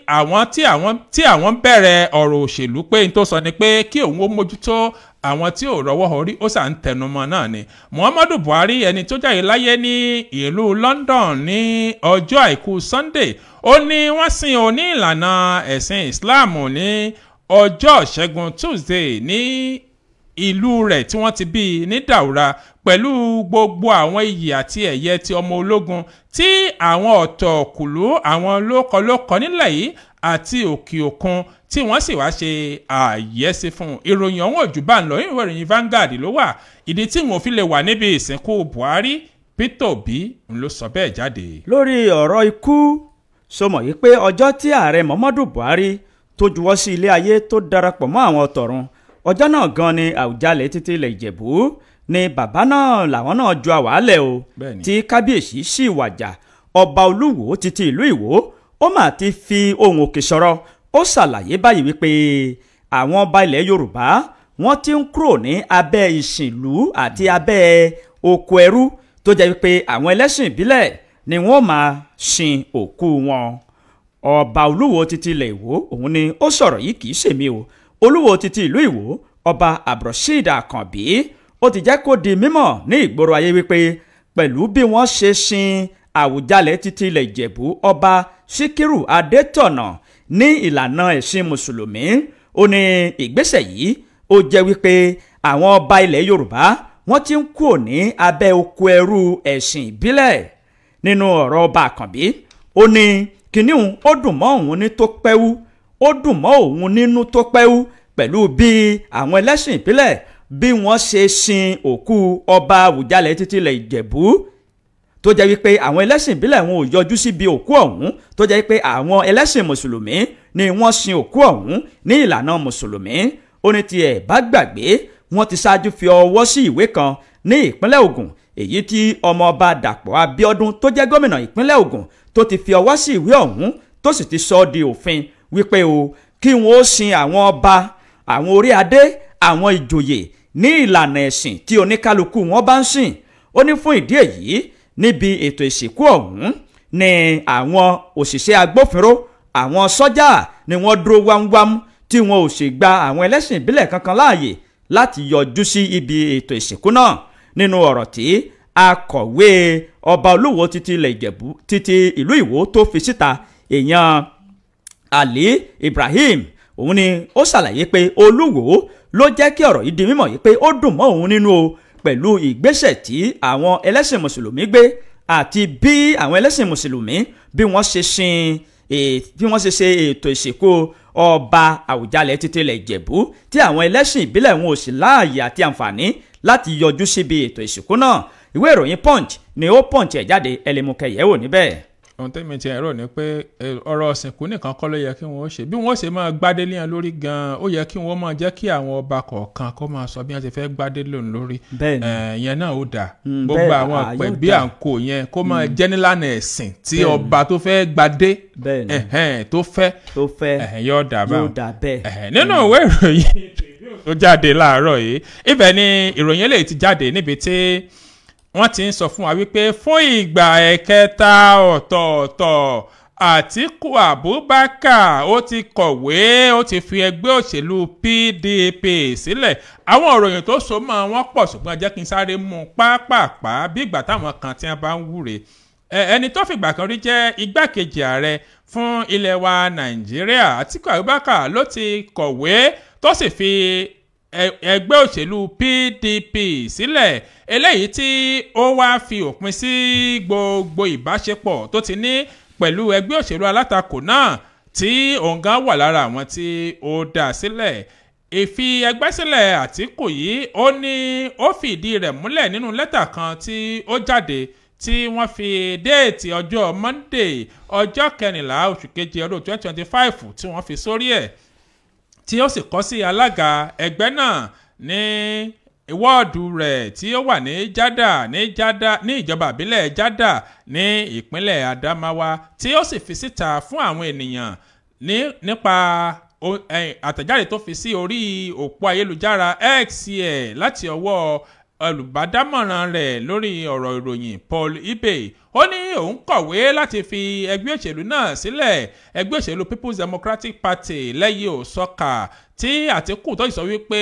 àwọn bẹ̀rẹ̀ ọ̀rọ̀ òṣèlú pé n tó sọ ni pé kí òun ó mójútó àwọn tí ò rọ́wọ́ họrí. Ó sà ń tẹnumọ́ náà ni. Muhammadu Buhari ẹni tó jáde láyé ní ìlú London ní ọjọ́ àìkú Sunday, ó ní wọ́n sin òun ní ìlànà ẹ̀sìn Islam ní ọjọ́ Ìṣẹ́gun Tuesday ní ìlú rẹ̀ tí wọ́n ti bí ní Daura pẹ̀lú gbogbo àwọn iyì àti ẹ̀yẹ ti ọmọ ológun tí àwọn ọ̀tọ̀kùlú àwọn lókọlókọ nílẹ̀ yìí àti òkè òkun tí wọ́n sì wá ṣe àyẹ́sí fún. Ìròyìn ọ̀hún òjú bá ń lọ ìwé ìròyìn Vanguard ló wà. Ìdí tí wọn ò fi lè wà níbi ìsìnkú Buhari, Peter Obi ló sọ bẹ́ẹ̀ jáde. Lórí ọ̀rọ̀ ikú, sọmọ̀ yìí pé ọjọ́ tí ààrẹ Muhammadu Buhari tó juwọ́ sí ilé ayé tó darapọ̀ mọ́ àwọn tọ̀run, ọjọ́ náà gan ni Àwùjalẹ̀ títí ilẹ̀ Ìjẹ̀bú ni bàbá náà làwọn náà ju àwálẹ̀ o. Tí kábíyèsí sì wàjà ọba Olúwo títí ìlú Ìwó, ó mà ti fi ohùn òkè sọ̀rọ̀. Ó ṣàlàyé báyìí wípé àwọn ọba ilẹ̀ Yorùbá wọ́n ti ń kúrò ní abẹ́ ìṣìnlú àti abẹ́ oko ẹrú tó jẹ́ wípé àwọn ẹlẹ́sìn ìbílẹ̀ ni wọ́n máa sin òkú wọn. Ọba Olúwo títí ilẹ̀ Ìwó òun ni ó sọ̀rọ̀ yìí, kì í ṣèmi o. Olúwo títí ìlú Ìwó ọba Abdulrasheed Àkànbí ó ti jẹ́ kó di mímọ̀ ní ìgboro ayé wípé pẹ̀lú bí wọ́n ṣe sin Àwùjalẹ̀ títí ilẹ̀ Ìjẹ̀bú ọba Síkírù Adétọ̀nà ní ìlànà ẹ̀sìn mùsùlùmí, ó ní ìgbésẹ̀ yìí ó jẹ́ wípé àwọn ọba ilẹ̀ Yorùbá wọ́n ti ń kúrò ní abẹ́ oko ẹrú ẹ̀sìn ìbílẹ̀. Nínú ọ̀rọ̀ ọba Àkànbí, ó ní kìnìún ó dùn mọ́ òun ní tó pẹ́wú, ó dùn mọ́ òun nínú tó pẹ́wú pẹ̀lú bí àwọn ẹlẹ́sìn ìbílẹ̀ bí wọ́n ṣe sin òkú ọba Àwùjalẹ̀ títí ilẹ̀ Ìjẹ̀bú, tó jẹ́ wípé àwọn ẹlẹ́sìn ìbílẹ̀ wọn ò yọjú síbi òkú ọ̀hún, tó jẹ́ wípé àwọn ẹlẹ́sìn mùsùlùmí ni wọ́n sin òkú ọ̀hún ní ìlànà mùsùlùmí. Ó ní tí ẹ bá gbàgbé, wọ́n ti ṣáájú fi ọwọ́ sí ìwé kan ní ìpínlẹ̀ Ògùn, èyí tí ọmọọba Dàpọ̀ Abíọ́dún tó jẹ́ gómìnà ìpínlẹ̀ Ògùn tó ti fi ọwọ́ sí ìwé ọ̀hún tó sì ti sọ ọ́ di òfin wípé o kí wọ́n ó sin àwọn ọba, àwọn orí adé, àwọn ìjòyè ní ìlànà ẹ̀sìn tí oníkálukú wọn bá ń sìn. Ó ní fún ìdí èyí níbi ètò ìsìnkú ọ̀hún ni àwọn òṣìṣẹ́ agbófinró, àwọn sọ́jà ni wọ́n dúró wámúwámú tí wọn ò sì gba àwọn ẹlẹ́sìn ìbílẹ̀ kankan láàyè láti yọjú sí ibi ètò ìsìnkú náà. Nínú ọ̀rọ̀ tí akọ̀wé ọba Olúwo títí ilẹ̀ Ìjẹ̀bú títí ìlú Ìwó tó fi síta, èèyàn Ali Ibrahim, òun ni ó ṣàlàyé pé Olúwo ló jẹ́ kí ọ̀rọ̀ yìí di mímọ̀ yìí pé ó dùn mọ́ òun nínú o pẹ̀lú ìgbésẹ̀ tí àwọn ẹlẹ́sìn mùsùlùmí gbé àti bí àwọn ẹlẹ́sìn mùsùlùmí bí wọ́n ṣe ṣe ètò ìsìnkú ọba Àwùjalẹ̀ títí ilẹ̀ Ìjẹ̀bú tí àwọn ẹlẹ́sìn ìbílẹ̀ wọn ò sì láàyè àti àǹfààní láti yọjú síbi ètò ìsìnkú náà. Ìwé ìròyìn Punch ni ó punch ẹ̀ jáde, ẹlẹ́mukẹ̀yẹ̀wò níbẹ̀. Ohun tẹ́mi ti ẹ̀rọ ni pé ọ̀rọ̀ ìsìnkú nìkan kọ́ ló yẹ kí wọ́n ṣe. Bí wọ́n ṣe máa gbádé léyàn lórí gan-an, ó yẹ kí wọ́n máa jẹ́ kí àwọn ọba kọ̀ọ̀kan kó máa sọ bí wọ́n ti fẹ́ gbádé lóun lórí. Ìyẹn náà ó dáa. Gbogbo àwọn àpẹ bí à ń kó yẹn kó máa jẹ́ nílànà ẹ̀sìn tí ọba tó fẹ́ gbádé tó fẹ́ yóò dà báwọn. Nínú ìwé ìròyìn tó jáde láàárọ̀ yìí, ibẹ̀ ni ìròyìn eléyìí ti jáde níbi tí wọ́n ti ń sọ fún wa wípé fún ìgbà ẹ̀kẹta ọ̀tọ̀ọ̀tọ̀ Àtíkù Abubakar ó ti kọ̀wé, ó ti fi ẹgbẹ́ òṣèlú PDP sílẹ̀. Àwọn òròyìn tó so mọ́ wọn pọ̀, ṣùgbọ́n jẹ́ kí n sáré mú pápápá bí ìgbà táwọn kan tí wọ́n bá ń wúre. Ẹni tó fìgbà kan rí jẹ́ igbákejì ààrẹ fún ilẹ̀ wa Nàìjíríà, Àtíkù Abubakar ló ti kọ̀wé tó sì fi ẹgbẹ́ òṣèlú PDP sílẹ̀, eléyìí tí ó wá fi òpin sí gbogbo ìbáṣepọ̀ tó ti ní pẹ̀lú ẹgbẹ́ òṣèlú alátakò náà tí òun gan wà lára àwọn tí ó dá sílẹ̀. ìfi ẹgbẹ́ sílẹ̀ Àtíkù yìí ó ní ó fìdí rẹ̀ múlẹ̀ nínú lẹ́tà kan tí ó jáde tí wọ́n fi déètì ọjọ́ Monday ọjọ́ 14 oṣù keje ọdún 2025 tí wọ́n fi sórí ẹ̀ tí ó sì kọ sí alága ẹgbẹ́ náà ní wọ́ọ̀dù rẹ̀ tí ó wà ní ní ìjọba ìbílẹ̀ Jádà ní ìpínlẹ̀ Adamawa tí ó sì fi síta fún àwọn ènìyàn nípa àtẹ̀jáde tó fi sí orí òpó ayélujára X ẹ̀ láti ọwọ́ olùbádámọ̀ràn rẹ̀ lórí ọ̀rọ̀ ìròyìn Paul Ibe. Ó ní òun kọ̀wé láti fi ẹgbẹ́ òṣèlú náà sílẹ̀, ẹgbẹ́ òṣèlú People's Democratic Party lẹ́yìn òsọ́kà tí Àtíkù tó sọ wípé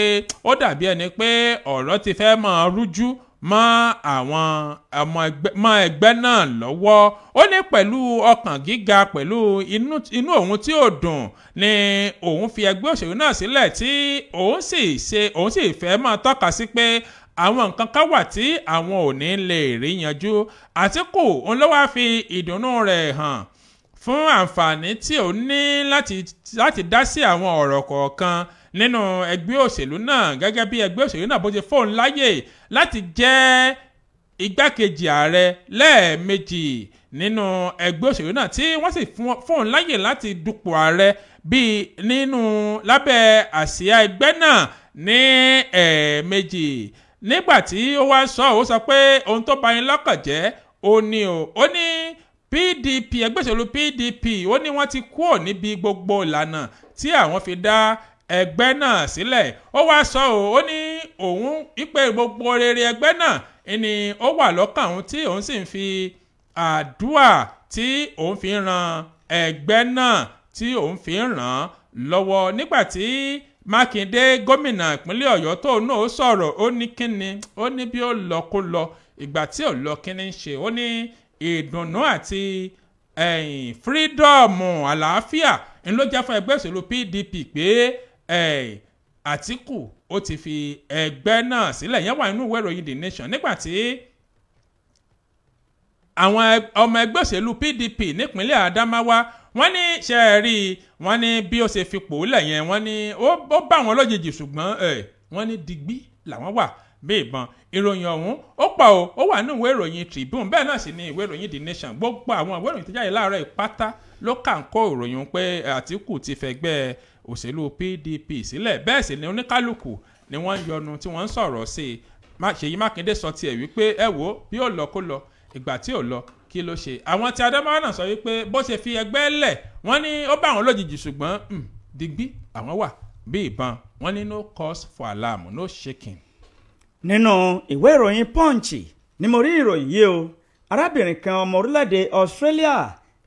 ó dàbí ẹni pé ọ̀rọ̀ ti fẹ́ máa rújú mọ́ àwọn ọmọ ẹgbẹ́ náà lọ́wọ́. Ó ní pẹ̀lú ọkàn gíga, pẹ̀lú inú òun tí ò dùn ni òun fi ẹgbẹ́ òṣèlú náà sílẹ̀ tí òun sì fẹ́ máa tọ́ka sí pé àwọn nǹkan kan wà tí àwọn ò ní lè rí yanjú. Àtíkù òun ló wá fi ìdùnnú rẹ̀ hàn fún àǹfààní tí ó ní láti dá sí àwọn ọ̀rọ̀ kọ̀ọ̀kan nínú ẹgbẹ́ òṣèlú náà, gẹ́gẹ́ bí ẹgbẹ́ òṣèlú náà bó ṣe fóun láyè láti jẹ́ igbákejì ààrẹ lẹ́ẹ̀mejì nínú ẹgbẹ́ òṣèlú náà tí wọ́n sì fóun láyè láti dupò ààrẹ bíi nínú lábẹ́ àsíá ẹgbẹ́ náà ní ẹ̀ẹ̀mejì. Nígbàtí ó wá sọ pé ohun tó bá yín lọ́kàn jẹ́ ó ní PDP, ẹgbẹ́ òṣèlú PDP, ó ní wọ́n ti kúrò níbi gbogbo ìlànà tí àwọn fi dá ẹgbẹ́ náà sílẹ̀. Ó wá sọ ó ní òun ìpè gbogbo rere ẹgbẹ́ náà ni ó wà lọ́kàn òun tí òun sì ń fi àdúà tí òun fi ran ẹgbẹ́ náà tí òun fi ràn lọ́wọ́. Nígbàtí Mákindé gómìnà ìpínlẹ̀ Ọ̀yọ́ tó náà sọ̀rọ̀ ó ní kíni, ó ní bí ó lọ kó lọ, ìgbà tí ò lọ kíni ń ṣe. Ó ní ìdùnnú àti fírídọ́ọ̀mù àlàáfíà ń ló jẹ́ fún ẹgbẹ́ òṣèlú PDP pé Àtíkù ó ti fi ẹgbẹ́ náà sílẹ̀. Yẹn wà nínú ìwé ìròyìn The Nation. Nígbàtí àwọn ọmọ ẹgbẹ́ òṣèlú PDP nípínlẹ̀ Adamawa wọ́n ní ṣe rí wọ́n ní bí ó ṣe fipò lẹ̀ yẹn, wọ́n ní ó bá wọn lójijì, ṣùgbọ́n wọ́n ní digbí làwọn wà bí ìbọn. Ìròyìn ọ̀hún ó pọ̀ ó wà nínú ìwé ìròyìn Tribune, bẹ́ẹ̀ náà sì ni ìwé ìròyìn The Nation. Gbogbo àwọn ìwé ìròyìn tó jáde láàárọ̀ ìpátá ló kà ń kó ìròyìn pé Àtíkù ti fẹgbẹ́ òṣèlú PDP sílẹ̀. Bẹ́ẹ̀ sì ni oníkálukú ni wọ́n ń yọnu tí wọ́n ń sọ̀rọ̀ sí i. Ṣèyí Mákindé sọ tiẹ̀ wípé ẹ wo bí ó lọ kó lọ, ìgbà tí ò lọ kí ló ṣe. Àwọn tí Adamawa náà sọ wípé bó ṣe fi ẹgbẹ́ lẹ̀ wọ́n ní ó bá àwọn lójijì, ṣùgbọ́n digbí àwọn wà bí ìbọn. Wọ́n ní no cause for alarm, no shaking. Nínú ìwé ìròyìn Punch ni mo rí ìròyìn yìí o. Arábìnrin kan ọmọ orílẹ̀-èdè Australia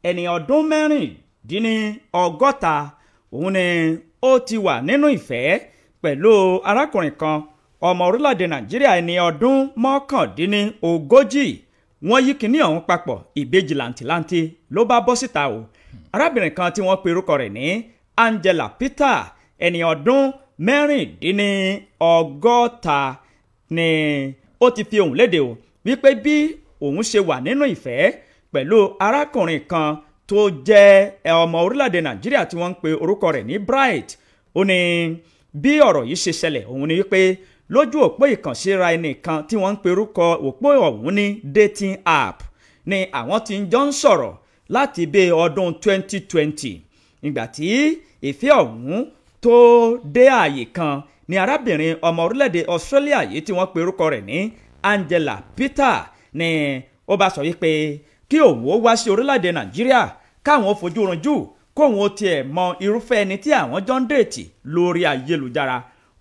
ẹni ọdún 60, òun ni ó ti wà nínú ìfẹ́ pẹ̀lú arákùnrin kan ọmọ orílẹ̀-èdè Nàìjíríà ẹni ọdún 39. Wọ́n yí kinní ọ̀hún papọ̀, ìbejì làǹtìlanti ló bá bọ́ síta o. Arábìnrin kan tí wọ́n pe orúkọ rẹ̀ ní Angela Peter ẹni ọdún 60 ni ó ti fi ohùn léde o wípé bí òun ṣe wà nínú ìfẹ́ pẹ̀lú arákùnrin kan tó jẹ́ ọmọ orílẹ̀-èdè Nàìjíríà tí wọ́n ń pe orúkọ rẹ̀ ní Bright. Ó ní bí ọ̀rọ̀ yìí ṣe ṣẹlẹ̀ òun ni wípé lójú òpó ìkànsíra ẹnìkan tí wọ́n ń pe orúkọ òpó ọ̀hún ní dating app ni àwọn tí ń jọ ń sọ̀rọ̀ láti bí ọdún 2020. Ìgbà tí ìfẹ́ ọ̀hún tó dé ààyè kan ni arábìnrin ọmọ orílẹ̀-èdè Australia yìí tí wọ́n pe orúkọ rẹ̀ ní Angela Peter ni ó bá sọ wípé kí òun ó wá sí orílẹ̀-èdè Nàìjíríà káwọn ó fojú ranjú kóun ó tiẹ̀ mọ irúfẹ́ ẹni tí àwọn jọ ń dèètì lórí ayélujára.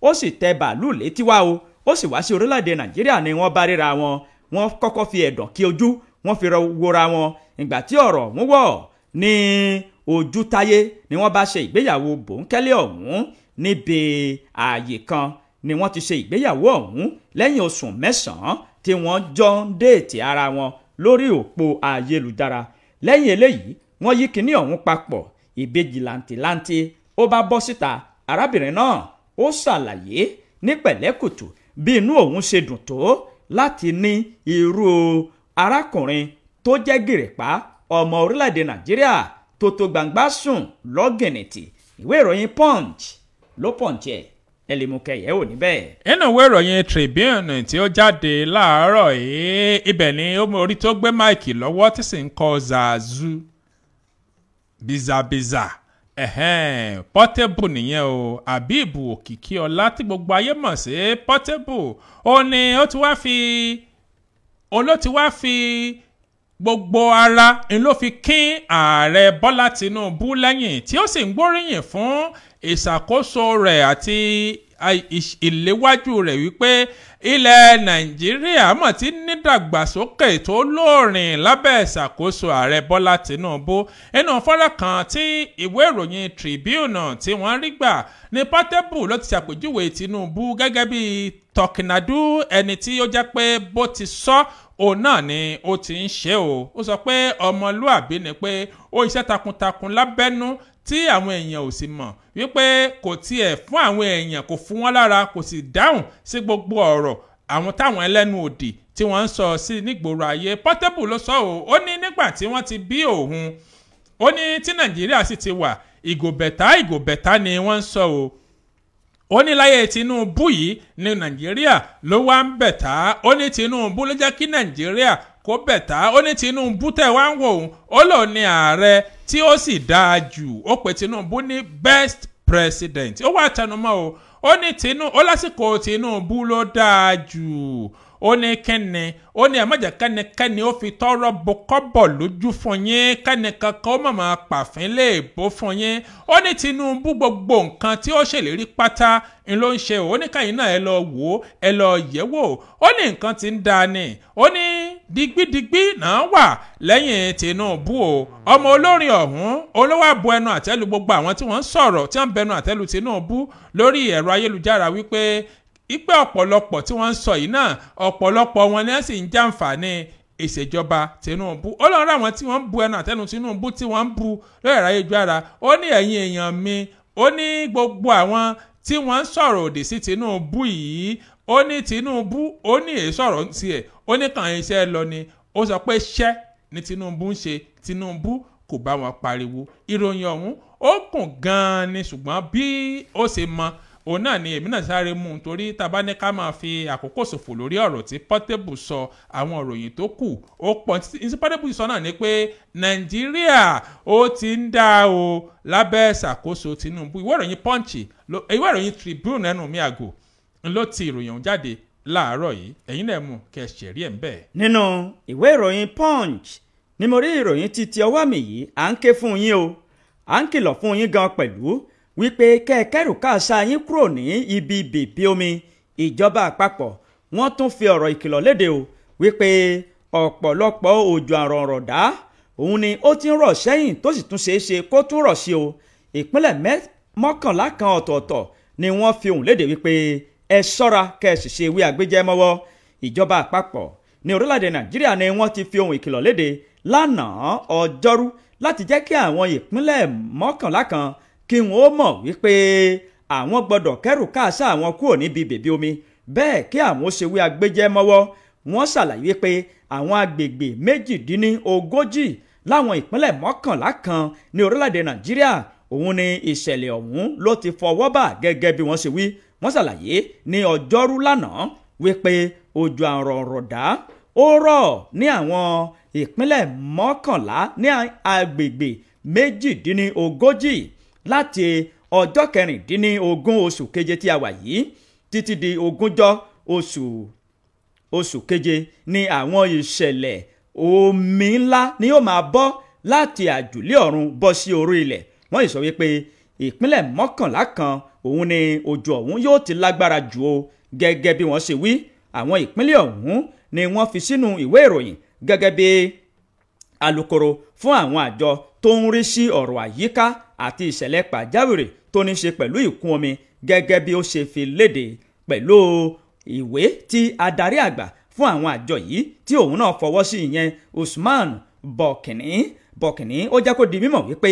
Ó sì tẹ bàálù létí wá o, ó sì wá sí orílẹ̀-èdè Nàìjíríà ni wọ́n bá ríra wọn. Wọ́n kọ́kọ́ fi ẹ̀dọ̀ kí ojú, wọ́n fi wora wọn. Ìgbà tí ọ̀rọ̀ ọ̀hún wọ̀ ní ojú táyé ni wọ́n bá ṣe ìgbéyàwó bòńkẹ́lẹ́ ọ̀hún níbi ààyè kan ni wọ́n ti ṣe ìgbéyàwó ọ̀hún lẹ́yìn oṣù 9 tí wọ́n jọ ń déètì ara wọn lórí òpó ayélujára. Lẹ́yìn eléyìí wọ́n yí kinní ọ̀hún papọ̀, ìbejì làǹtìlanti ó bá bọ́ síta. Arábìnrin náà ó ṣàlàyé ní pẹ̀lẹ́kùtù bí inú òun ṣe dùn tó láti ní irú arákùnrin tó jẹ́ gìrìpá ọmọ orílẹ̀-èdè Nàìjíríà tó tó gbangba sùn lọ́gìnìtì. Ìwé ìròyìn Punch ló pọ̀ǹtì ẹ̀ ẹ lè mú kẹyẹ ò níbẹ̀. nínú ìwé ìròyìn Tribune tí ó jáde láàárọ̀ yìí ibẹ̀ ni orí tó gbé máìkì lọ́wọ́ tí sì ń kọ zazu bizabiza Portable nìyẹn o Habib Òkìkíọlá tí gbogbo ayé mọ̀ sí Portable ó ní ó ti wá fi gbogbo ara ń ló fi kín ààrẹ Bọ́lá Tinubu lẹ́yìn tí ó sì ń gbóríyìn fún ìṣàkóso rẹ̀ àti ìléwájú rẹ̀ wípé ilẹ̀ Nàìjíríà mọ̀ tí nídàgbàsókè tó lóòrìn lábẹ́ ìṣàkóso ààrẹ Bọ́lá Tinubu nínú fọ́nrán kan tí ìwé ìròyìn Tribune tí wọ́n rí gbà ní Portable ló ti ṣàpèjúwe Tinubu gẹ́gẹ́ bí tọkìnàdú ẹni tí ó jẹ́ pé bó ti sọ òun náà ni ó ti ń ṣe o ó sọ pé ọmọlúàbí ni pé ó iṣẹ́ takuntakun lábẹ́nú tí àwọn èèyàn ò sì mọ̀ wípé kò tiẹ̀ fún àwọn èèyàn kò fún wọn lára kò sì dáhùn sí gbogbo ọ̀rọ̀ àwọn táwọn ẹlẹ́nu òdì tí wọ́n ń sọ sí nígboro ayé. Portable ló sọ ó ní nígbà tí wọ́n ti bí òun ó ní tí Nàìjíríà sì ti wà ìgòbẹ̀tá ni wọ́n ń sọ ó ní láyé Tinubu yìí ní Nàìjíríà ló wá ń bẹ̀tá ó ní Tinubu ló jẹ́ kí Nàìjíríà kó bẹ̀tá ó ní Tinubu tẹ̀ wá ń wò ó lò ní ààrẹ tí ó sì dáa jù ó pè Tinubu ní best president ó wá tẹnumọ́ ó ní ó lásìkò Tinubu ló dáa jù ó ní kẹ́ni ó ní ẹ̀mọ́jà kẹ́nikẹ́ni ó fi tọ́rọ́ bo kọ́bọ̀ lójú fún yín kẹ́nìkankan ó mọ̀mọ́ pàfin léèbó fún yín ó ní Tinubu gbogbo nǹkan tí ó ṣèlérí pátá ń ló ń ṣe ó ní káyìn náà ẹ lọ wò ó ẹ lọ yẹ̀ wò ó ní nǹkan tí ń da ni ó ní digbidigbi náà wà lẹ́yìn Tinubu ọmọ olórin ọ̀hún olówó àbọ̀ ẹnu àtẹ́lu gbogbo àwọn tí wọ́n ń sọ̀rọ̀ tí wọ́n ń bẹnu àtẹ́lu Tinubu lórí ẹ̀rọ ayélujára wípé ìpè ọ̀pọ̀lọpọ̀ tí wọ́n ń sọ yìí náà ọ̀pọ̀lọpọ̀ wọn ni wọ́n sì ń jàǹfààní ìṣèjọba Tinubu ó lọ́ọ́ rà wọ́n tí wọ́n ń bu ẹnu àtẹ́nu Tinubu tí wọ́n ń bu lórí ẹ̀rọ ayélujára ó ní ẹ̀yin èèyàn mi ó ní gbogbo àwọn tí wọ́n ń sọ̀rọ̀ òdì sí Tinubu yìí ó ní Tinubu ó ní èyí sọ̀rọ̀ tiẹ̀ ó ní kàn iṣẹ́ lọ ni ó sọ pé ṣẹ́ ni Tinubu ń ṣe Tinubu kò bá wọn pariwo ìròyìn ọ̀hún ó kùn gan-an ni ṣùgbọ́n bí ó ṣe mọ òun náà ni èmi náà sáré mú un torí tá a bá ní ká máa fi àkókò ṣòfò lórí ọ̀rọ̀ tí Portable sọ àwọn ìròyìn tó kù ó pọ̀ ní Portable sọ náà ni pé Nàìjíríà ó ti ń dá o lábẹ́ ìṣàkóso Tinubu ìwé ìròyìn Punch ìwé ìròyìn Tribune ẹnu mi àgò ló ti ìròyìn ọ̀hún jáde láàárọ̀ yìí ẹ̀yin náà mú kẹ́ ẹ ṣẹ̀rí ẹ̀ ń bẹ̀. nínú ìwé ìròyìn Punch ni mo rí ìròyìn títí ọwọ́ mi yìí à ń ké fún yín o à ń kìlọ̀ fún yín gan pẹ̀lú wípé kẹ́ẹ̀kẹ́rù káàṣà yín kúrò ní ibi bèbí omi ìjọba àpapọ̀ wọ́n tún fi ọ̀rọ̀ ìkìlọ̀ léde o wípé ọ̀pọ̀lọpọ̀ òjò àrọ̀rọ̀dá òun ni ó ti ń rọ̀ sẹ́yìn tó sì tún ṣeé ṣe kó tún rọ̀ sí o ìpínlẹ̀ mọ́kànlá kan ọ̀tọ̀ọ̀tọ̀ ni wọ́n fi ohùn léde wípé ẹ ṣọ́ra kẹ́ẹ̀sì ṣe ìwé àgbéjẹ́ mọ́wọ́ ìjọba àpapọ̀ ní orílẹ̀-èdè Nàìjíríà ni wọ́n ti fi ohùn ìkìlọ̀ léde lánàá ọjọ́rú láti jẹ́ kí àwọn ìpínlẹ̀ mọ́kànlá kan kí wọ́n mọ̀ wípé àwọn gbọ́dọ̀ kẹ́rù káàsà àwọn kúrò níbi bèbí omi bẹ́ẹ̀ kí àwọn ṣèwé agbẹ́jẹ́ mọ́wọ́ wọ́n ṣàlàyé pé àwọn agbègbè 38 láwọn ìpínlẹ̀ mọ́kànlá kan ní orílẹ̀-èdè Nàìjíríà òun ni ìṣẹ̀lẹ̀ ọ̀hún ló ti fọwọ́ bà gẹ́gẹ́ bí wọ́n ṣe wí wọ́n ṣàlàyé ní ọjọ́rú lánàá wípé òjò àrọ̀rọ̀dá ó rọ̀ ní àwọn ìpínlẹ̀ mọ́kànlá ní agbègbè 38 láti ọjọ́ 16 oṣù keje tí a wà yìí títí di 20 oṣù keje ni àwọn ìṣẹ̀lẹ̀ omi ńlá ni yóò máa bọ́ láti àjùlé ọ̀run bọ́ sí orí ilẹ̀ wọ́n sọ wípé ìpínlẹ̀ mọ́kànlá kan òun ni òjò ọ̀hún yóò ti lágbára jù o gẹ́gẹ́ bí wọ́n ṣe wí àwọn ìpínlẹ̀ ọ̀hún ni wọ́n fi sínú ìwé ìròyìn gẹ́gẹ́ bí alukoro fún àwọn àjọ tó ń rí sí ọ̀rọ̀ àyíká àti ìṣẹ̀lẹ̀ pàjáwìrì tó ní ṣe pẹ̀lú ìkún omi gẹ́gẹ́ bí ó ṣe fi léde pẹ̀lú ìwé tí adarí àgbà fún àwọn àjọ yìí tí òun náà fọwọ́ sí ìyẹn Usman Bọ̀kìnní ó jẹ́ kó di mímọ̀ wípé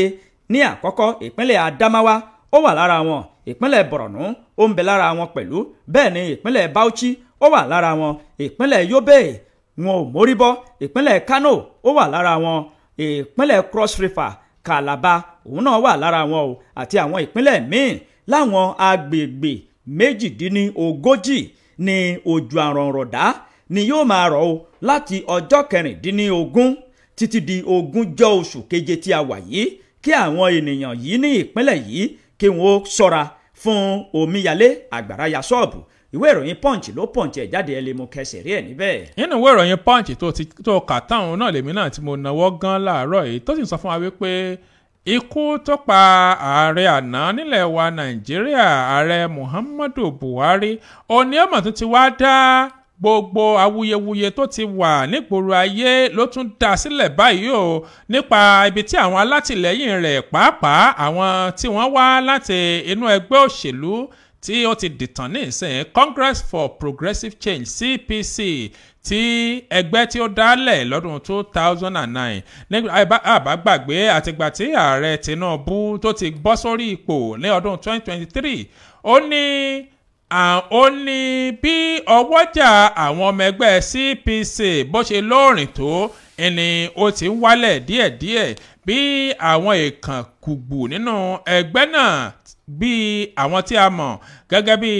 ní àkọ́kọ́ ìpínlẹ̀ Adamawa ó wà lára wọn ìpínlẹ̀ Borno ó ń bẹ lára wọn pẹ̀lú bẹ́ẹ̀ ni ìpínlẹ̀ Bauchi ó wà lára wọn ìpínlẹ̀ Yobe wọn ò mórí bọ́ ìpínlẹ̀ Kano ó wà lára wọn ìpínlẹ̀ Cross River Calabar òun náà wà lára wọn o àti àwọn ìpínlẹ̀ míì láwọn agbègbè méjìdínlógójì ní òjò àrọ̀rọ̀dá ni yóò máa rọ̀ o láti ọjọ́ kẹrìndínlógún títí di 20 oṣù keje tí a wà yìí kí àwọn ènìyàn yìí ní ìpínlẹ̀ yìí kí wọ́n ṣọ́ra fún omíyalé àgbàrá ya ṣọ́ọ̀bù. ìwé ìròyìn punch ló punch ẹ̀ jáde ẹ lè mú kẹsẹ̀ rí ẹ̀ níbẹ̀. nínú ìwé ìròyìn punch tó kà táwọn náà lèmi náà tí mo náwó gan láàárọ̀ yìí tó sì sọ fún wa wípé ikú tó pa ààrẹ àná nílẹ̀ wa nàìjíríà ààrẹ muhammadu buhari òní ọmọ tó ti wá dá gbogbo awuyewuye tó ti wà nígboro ayé ló tún dá sílẹ̀ báyìí o nípa ibi tí àwọn alátìlẹ́yìn rẹ̀ pàápàá àwọn tí wọ́n wá láti inú ẹgbẹ́ òṣèlú tí ó ti dìtàn ní ìsìn Congress for Progressive Change CPC tí ẹgbẹ́ tí ó dálẹ̀ lọ́dún 2009 nígbà àbágbàgbé àtìgbà tí ààrẹ Tinubu tó ti bọ́ sórí ipò ní ọdún 2023 ó ní bí ọwọ́jà àwọn ọmọ ẹgbẹ́ CPC bó ṣe lóòrìn tó ẹni ó ti ń wálẹ̀ díẹ̀díẹ̀ bí àwọn èèkàn kùgbù nínú ẹgbẹ́ náà bí àwọn tí a mọ̀ gẹ́gẹ́ bí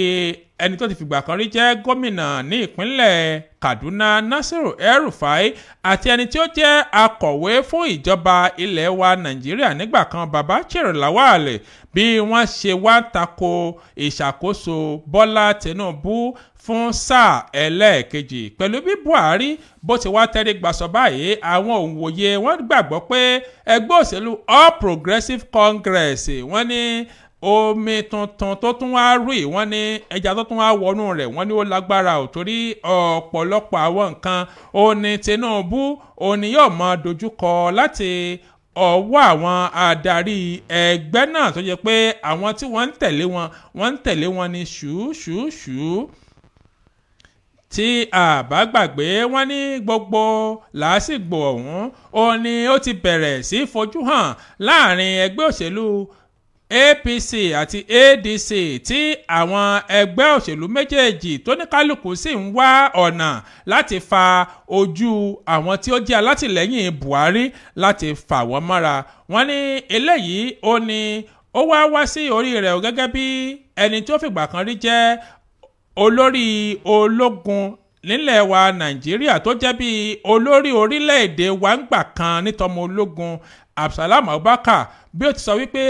ẹni tó ti fìgbà kan rí jẹ́ gómìnà ní ìpínlẹ̀ Kaduna Nasiru El-Rufai àti ẹni tí ó jẹ́ akọ̀wé fún ìjọba ilẹ̀ wa Nàìjíríà nígbà kan Babachir Lawal bí wọ́n ṣe wá tako ìṣàkóso Bọ́lá Tinubu fún sáà ẹlẹ́ẹ̀kejì pẹ̀lú bí Buhari bó ti wá tẹ́rí gbàsọ báyìí àwọn òǹwòye wọ́n gbàgbọ́ pé ẹgbẹ́ òṣèlú All Progressive Congress wọ́n ní omi tuntun tó tún wá rú yìí wọ́n ní ẹja tó tún wá wọnú rẹ̀ wọ́n ní ó lágbára ò torí ọ̀pọ̀lọpọ̀ àwọn nǹkan ó ní Tinubu ó ní yóò máa dojúkọ láti ọwọ́ àwọn adarí ẹgbẹ́ náà tó jẹ́ pé àwọn tí wọ́n ń tẹ̀lé wọn ní ṣùṣùṣù tí a bá gbàgbé wọ́n ní gbogbo làásìgbò ọ̀hún ó ní ó ti bẹ̀rẹ̀ sí fojú hàn láàrin ẹgbẹ́ òṣèlú APC àti ADC tí àwọn ẹgbẹ́ òṣèlú méjèèjì tó ní kálukú sì ń wá ọ̀nà láti fa ojú àwọn tí ó jẹ́ alátìlẹ́yìn Buhari láti fà wọ́n mọ́ra wọ́n ní eléyìí ó ní ó wá sí orí rẹ̀ gẹ́gẹ́ bí ẹni tó fìgbà kan rí jẹ́ olórí ológun nílẹ̀ wa Nàìjíríà tó jẹ́ bí olórí orílẹ̀-èdè wa ń gbà kan nítọmọ ológun Absalam Abubakar bí ó ti sọ wípé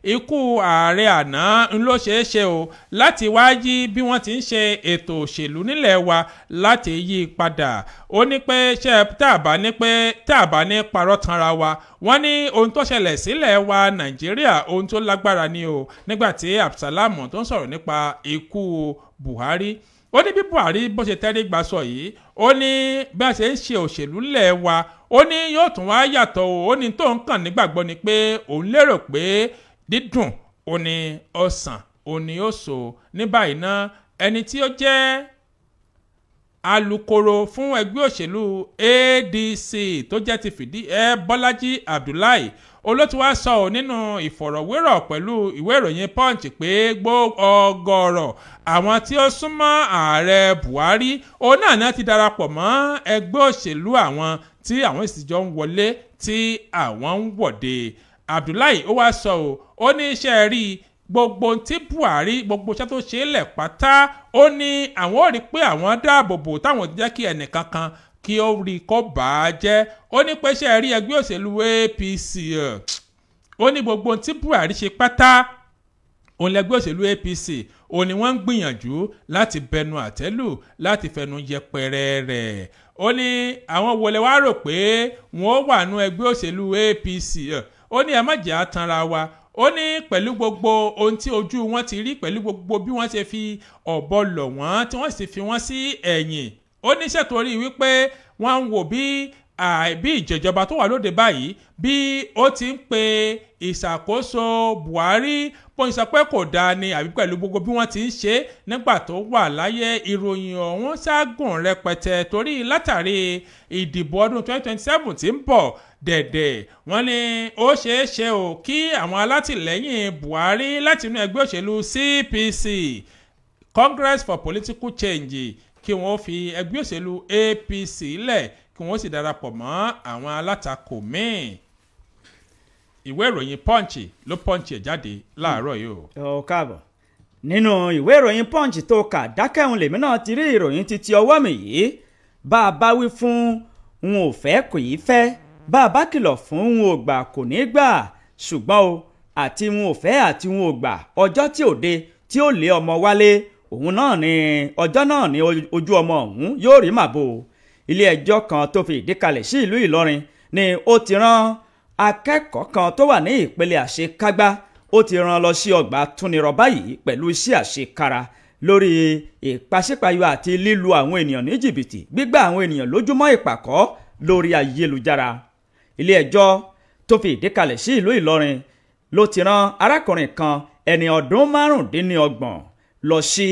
ikú ààrẹ àná ń ló ṣeé ṣe o láti wá yí bí wọ́n ti ń ṣe ètò òṣèlú nílẹ̀ wa láti yí padà ó ní pé ṣe tá a bá ní parọ́ tanra wa wọ́n ní ohun tó ṣẹlẹ̀ sílẹ̀ wa Nàìjíríà ohun tó lágbára ni o nígbà tí Absalam tó ń sọ̀rọ̀ nípa ikú Buhari ó ní bí Buhari bó ṣe tẹ́rí gbà sọ yìí ó ní bí a ṣe ń ṣe òṣèlú ńlẹ̀ wa ó ní yóò tún wá yàtọ̀ ó ní tó ń kàn nígbàgbọ́ ni pé òun lérò pé dídùn ó ní ọsàn ó ní ó so ní báyìí náà ẹni tí ó jẹ́ alukoro fún ẹgbẹ́ òṣèlú ADC tó jẹ́ ti fìdí Bọ́lájí Abdullahi olótú wá sọ ọ́ nínú ìfọ̀rọ̀wérọ̀ pẹ̀lú ìwé ìròyìn Punch pé ọgọ́rọ̀ àwọn tí ó súnmọ́ ààrẹ Buhari òun náà ti darapọ̀ mọ́ ẹgbẹ́ òṣèlú àwọn tí àwọn ìsìjọ ń wọlé tí àwọn ń wọ̀de. Abdullahi ó wá sọ ó ní iṣẹ́ rí gbogbo tí Buhari gbogbo iṣẹ́ tó ṣe é lẹ̀ pátá ó ní àwọn ò rí pé àwọn dáàbò bò táwọn jẹ́ kí ẹnìkankan kí ó rí kó bà á jẹ́ ó ní pé ṣe rí ẹgbẹ́ òṣèlú APC ó ní gbogbo tí Buhari ṣe pátá òun lẹgbẹ́ òṣèlú APC òun ni wọ́n ń gbìyànjú láti bẹnu àtẹ́lù láti fẹnu yẹpẹrẹ rẹ̀ ó ní àwọn wọlé wá rò pé wọ́n wà nú ẹgbẹ́ òṣèlú APC ó ní ẹ má jẹ́ àtanra wa ó ní pẹ̀lú gbogbo ohun tí ojú wọn ti rí pẹ̀lú gbogbo bí wọ́n ṣe fi ọ̀bọ lọ̀ wọ́n tí wọ́n sì fi wọ́n sí ẹ̀yìn ó ní ṣètòrí wípé wọ́n ń wò bí ìjọba tó wà lóde báyìí bí ó ti ń pe ìṣàkóso Buhari bó ń sọ pé kò dáa ni àbí pẹ̀lú gbogbo bí wọ́n ti ń ṣe nígbà tó wà láyé ìròyìn ọ̀hún ságùn rẹpẹtẹ torí látàrí ìdìbò ọdún 2027 tí ń bọ̀ dẹ̀dẹ̀ wọ́n ní ó ṣeé ṣe o kí àwọn alátìlẹ́yìn Buhari láti inú ẹgbẹ́ òṣèlú CPC Congress for Political Change kí wọ́n fi ẹgbẹ́ òṣèlú APC lẹ̀ kí wọ́n sì darapọ̀ mọ́ àwọn alátakò míì. Ìwé ìròyìn Punch ló Punch ẹ̀ jáde láàárọ̀ yìí o. Káàbọ̀ nínú ìwé ìròyìn punch tó kà dákẹ́hùn lèmi náà ti rí ìròyìn títí ọwọ́ mi yìí bá a bá wí fún n ò fẹ́ kò yí fẹ́ bá a bá kìlọ̀ fún n ò gbà kò ní gbà ṣùgbọ́n o àti n ò fẹ́ àti n ò gbà ọjọ́ tí òde tí ó lé ọmọ wálé òun náà ni ọjọ́ náà ni ojú ọmọ ọ̀hún yóò rí màbo ilé ẹjọ́ kan tó fi ìdí kalẹ̀ sí ìlú Ìlọrin ni ó ti rán akẹ́kọ̀ọ́ kan tó wà ní ìpele àṣekágbá ó ti rán lọ sí ọgbà túnirọ báyìí pẹ̀lú iṣẹ́ àṣekára lórí ìpàṣípàyọ àti lílu àwọn ènìyàn ní jìbìtì gbígbà àwọn ènìyàn lójúmọ́ ìpàkọ́ lórí ayélujára ilé ẹjọ́ tó fi ìdí kalẹ̀ sí ìlú Ìlọrin ló ti rán arákùnrin kan ẹni ọdún 35 lọ sí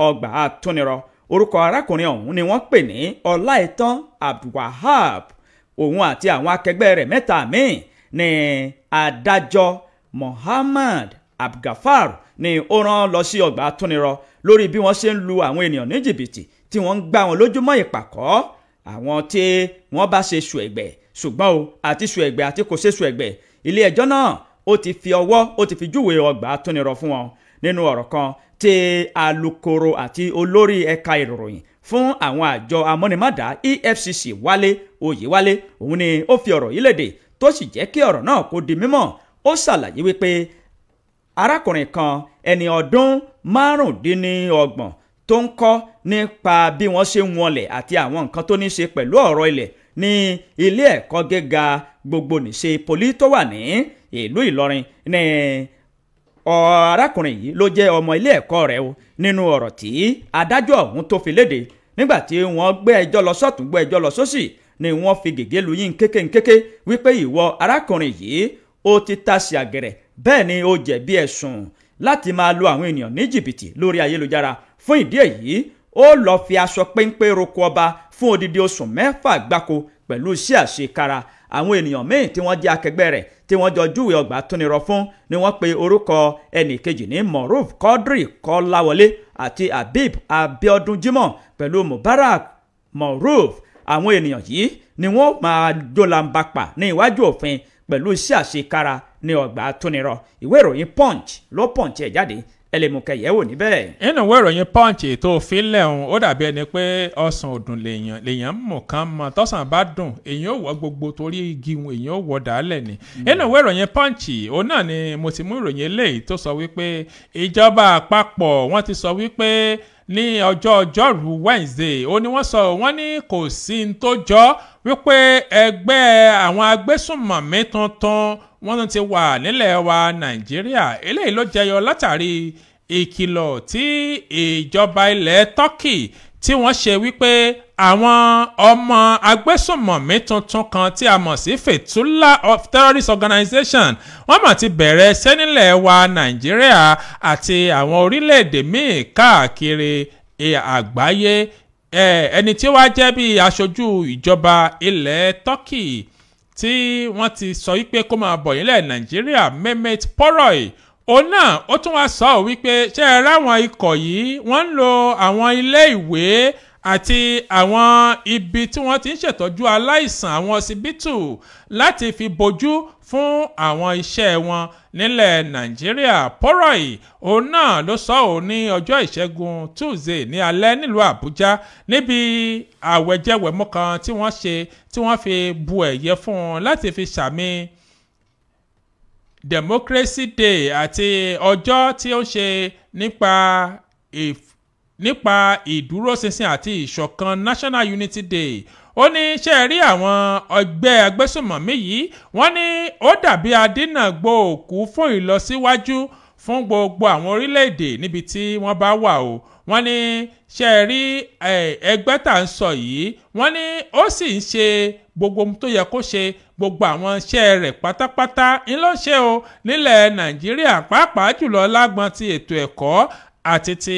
ọgbà àtúnirọ orúkọ arákùnrin ọ̀hún ni wọ́n pè ní Ọláìtàn Abdulwahab òun àti àwọn akẹgbẹ́ rẹ̀ mẹ́ta míì ní adájọ́ Muhammad Abdulgafar ni ó rán lọ sí ọgbà àtúnirọ lórí bí wọ́n ṣe ń lu àwọn ènìyàn ní jìbìtì tí wọ́n ń gbá wọn lójúmọ́ ìpàkọ́ àwọn tí wọ́n bá ṣe ṣùẹ̀gbẹ̀ ṣùgbọ́n o àti ṣùẹ̀gbẹ̀ àti kò ṣe ṣùẹ̀gbẹ̀ ilé ẹjọ́ náà ó ti fi júwe ọgbà àtúnirọ fún wọn nínú ọ̀rọ̀ kan tí alukoro àti olórí ẹ̀ka ìròyìn fún àwọn àjọ amúnimádà EFCC Wálé Oyèwálé òun ni ó fi ọ̀rọ̀ yìí léde tó sì jẹ́ kí ọ̀rọ̀ náà kó di mímọ̀ ó ṣàlàyé wípé arákùnrin kan ẹni ọdún 35 tó ń kọ́ nípa bí wọ́n ṣe ń wọnlẹ̀ àti àwọn nǹkan tó ní ṣe pẹ̀lú ọ̀rọ̀ ilẹ̀ ní ilé ẹ̀kọ́ gíga gbogbonìṣe poli tó wà ní ìlú Ìlọrin ní arákùnrin yìí ló jẹ́ ọmọ ilé ẹ̀kọ́ rẹ̀ o nínú ọ̀rọ̀ tí adájọ́ ọ̀hún tó fi léde nígbà tí wọ́n gbé ẹjọ́ lọ sọ́tún gbé ẹjọ́ lọ sósì ni wọ́n fi gègé lu yín kékéńkéké wípé ìwọ arákùnrin yìí ó ti tasí àgẹ̀rẹ̀ bẹ́ẹ̀ ni ó jẹ̀bi ẹ̀sùn láti máa lu àwọn ènìyàn ní jìbìtì lórí ayélujára fún ìdí èyí ó lọ fi aṣọ péńpé roko ọba fún odidi oṣù 6 gbáko pẹ̀lú iṣẹ́ àṣekára àwọn ènìyàn míì tí wọ́n jẹ́ akẹgbẹ́ rẹ̀ tí wọ́n jọ júwe ọgbà túnirọ fún ni wọ́n pe orúkọ ẹnì kejì ní Moruf Quadri Kọ́láwọlé àti Habib Abiodun Jimoh pẹ̀lú Mubarak Moruf àwọn ènìyàn yìí ni wọ́n máa jólambapà ní iwájú òfin pẹ̀lú iṣẹ́ àṣekára ní ọgbà túnirọ ìwé ìròyìn Punch ló punch ẹ̀ jáde ẹlẹ́mùkẹ́ yẹ̀wò níbẹ̀. nínú ìwé ìròyìn Punch tó fi lẹ́hùn ó dàbí ẹni pé ọsàn òdùn lèèyàn mọ̀ kán mọ̀ tọ́sàn bá dùn èèyàn ò wọ́ gbogbo torí igi wọn èèyàn ò wọ́ dàálẹ̀ ni. nínú ìwé ìròyìn Punch òun náà ni mo ti mú ìròyìn eléyìí tó sọ wípé ìjọba àpapọ̀ wọ́n ti sọ wípé ní ọjọ́rú Wednesday ó ní wọ́n sọ wọ́n ní kò sí ní tó jọ wípé ẹgbẹ́ àwọn agbésùnmọ̀mí tuntun wọ́n ti wà nílẹ̀ wa Nàìjíríà eléyìí ló jẹyọ látàrí ìkìlọ̀ tí ìjọba ilẹ̀ Turkey tí wọ́n ṣe wípé àwọn ọmọ agbésùnmọ̀mí tuntun kan tí a mọ̀ sí Fetullah of Terrorist Organization wọ́n mà ti bẹ̀rẹ̀ iṣẹ́ nílẹ̀ wa Nàìjíríà àti àwọn orílẹ̀-èdè míì káàkiri àgbáyé ẹni tí ó wá jẹ́ bí aṣojú ìjọba ilẹ̀ Turkey tí wọ́n ti sọ wípé kó máa bọ̀ nílẹ̀ Nàìjíríà Mehmet Poroy òun náà ó tún wá sọ wípé ṣé ẹ ráwọn ikọ̀ yìí wọ́n ń lo àwọn ilé ìwé àti àwọn ibi tí wọ́n ti ń ṣètọ́jú aláìsàn àwọn ọsibítù láti fi bójú fún àwọn iṣẹ́ wọn nílẹ̀ Nàìjíríà Poroy òun náà ló sọ ọ́ ní ọjọ́ ìṣẹ́gun Tuesday ní alẹ́ nílùú Àbújá níbi àwẹ̀jẹwẹ̀mú kan tí wọ́n ṣe tí wọ́n fi bu ẹ̀yẹ fún un láti fi ṣàmì Democracy Day àti ọjọ́ tí ó ṣe nípa ìdúróṣinṣin àti ìṣọ̀kan National Unity Day ó ní ṣe rí àwọn ẹgbẹ́ agbésùnmọ̀mí yìí wọ́n ní ó dàbí adínàgbò òkú fún ìlọsíwájú fún gbogbo àwọn orílẹ̀-èdè níbi tí wọ́n bá wà o wọ́n ní ṣe rí ẹgbẹ́ tá ń sọ yìí wọ́n ní ó sì ń ṣe gbogbo tó yẹ kó ṣe gbogbo àwọn iṣẹ́ rẹ̀ pátápátá ń lọ ṣe o nílẹ̀ Nàìjíríà pàápàá jùlọ lágbọn ti ètò ẹ̀kọ́ àti ti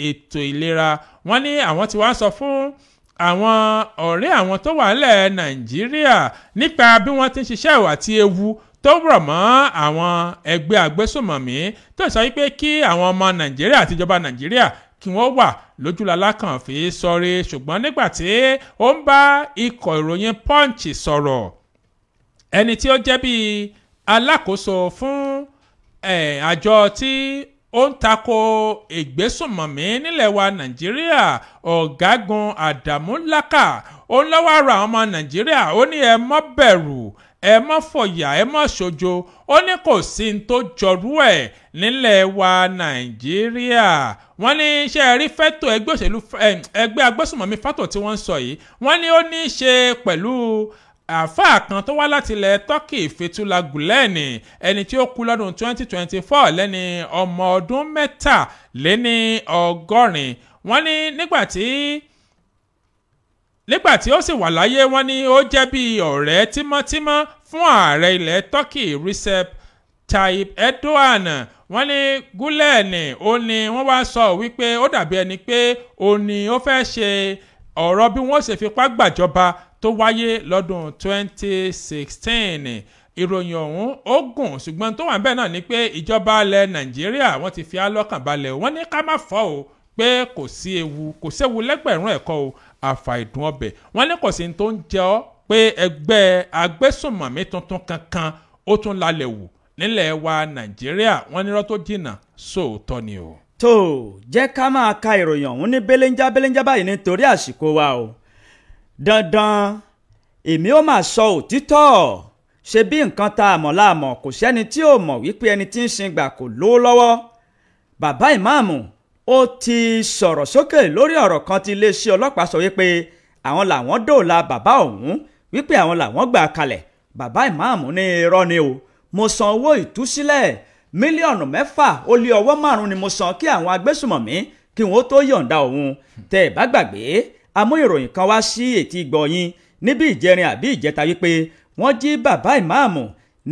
ètò ìlera wọ́n ní àwọn tí wọ́n sọ fún àwọn ọ̀rẹ́ àwọn tó wà nílẹ̀ Nàìjíríà nípa bí wọ́n ti ń ṣiṣẹ́ ìwà àti ewu tó rọ̀ mọ́ àwọn ẹgbẹ́ agbésùnmọ̀mí tó sọ wípé kí àwọn ọmọ Nàìjíríà àti ìjọba Nàìjíríà kí wọ́n wà lójúlalá kan fi sọrí ṣùgbọ́n nígbà tí ó ń bá ikọ̀ ìròyìn Punch sọ̀rọ̀ ẹni tí ó jẹ́ bí alákòóso fún àjọ tí ó ń tako ìgbésùnmọ̀mí nílẹ̀ wa Nàìjíríà ọ̀gágun Àdàmú Lákà ó ń lọ́wọ́ ara àwọn ọmọ Nàìjíríà ó ní ẹ má bẹ̀rù ẹ má fòyà ẹ má ṣojo ó ní kò sí ní tó jọrú ẹ̀ nílẹ̀ wa Nàìjíríà wọ́n ní iṣẹ́ rí fẹ́tò ẹgbẹ́ òṣèlú ẹgbẹ́ agbésùnmọ̀mí fátò tí wọ́n ń sọ yìí wọ́n ní ó ní í ṣe pẹ̀lú àáfàá kan tó wá láti ilẹ̀ Turkey Fethullah Gulen ẹni tí ó kú lọ́dún 2024 lẹ́ni ọmọ ọdún 63 wọ́n ní nígbà tí ó sì wà láyé wọ́n ní ó jẹ́ bí ọ̀rẹ́ tímọ́tímọ́ fún ààrẹ ilẹ̀ Turkey Recep Tayyip Erdogan wọ́n ní Gulen ó ní wọ́n wá sọ wípé ó dàbí ẹni pé ó ní ó fẹ́ ṣe ọ̀rọ̀ bí wọ́n ṣe fipá gbàjọba tó wáyé lọ́dún 2016 ìròyìn ọ̀hún ó gùn ṣùgbọ́n tó wà ń bẹ̀ náà ni pé ìjọba ilẹ̀ Nàìjíríà wọ́n ti fi á lọ́kàn balẹ̀ wọ́n ní ká má fọ́ o pé kò séwu lẹ́gbẹ̀rún ẹ̀kọ́ o àfàìdùn ọbẹ̀ wọ́n ní kò sí tó ń jẹ́ ọ́ pé ẹgbẹ́ agbésùnmọ̀mí tuntun kankan ó tún lálẹ́ wù nílẹ̀ wa Nàìjíríà wọ́n nírọ́ tó jìnnà sóòótọ́ ni o. tó jẹ́ ká máa ka ìròyìn ọ̀hún ní belenja báyìí nítorí àsìkò wa o dandan èmi ó máa sọ òtítọ́ ṣe bí nǹkan tá a mọ̀ láàmọ̀ kò sẹ́ni tí ò mọ̀ wípé ẹni tí ń sin gbà kò lówó lọ́wọ́ bàbá ìmáàmù ó ti sọ̀rọ̀ sókè lórí ọ̀rọ̀ kan tí iléeṣẹ́ ọlọ́pàá sọ wípé àwọn làwọn dóòlà bàbá ọ̀hún wípé àwọn làwọn gbà kalẹ̀ bàbá ìmáàmù ní irọ́ ni o mo san owó ìtúsílẹ̀ mílíọ̀nù 6.5 ni mo san kí àwọn agbésùmọ̀mí kí wọ́n tó yọ̀ǹda òun tẹ́ ẹ bá gbàgbé amú ìròyìn kan wá sí etí gbọ̀yìn níbi ìjẹrin àbí ìjẹta wípé wọ́n jí bàbá ìmáàmù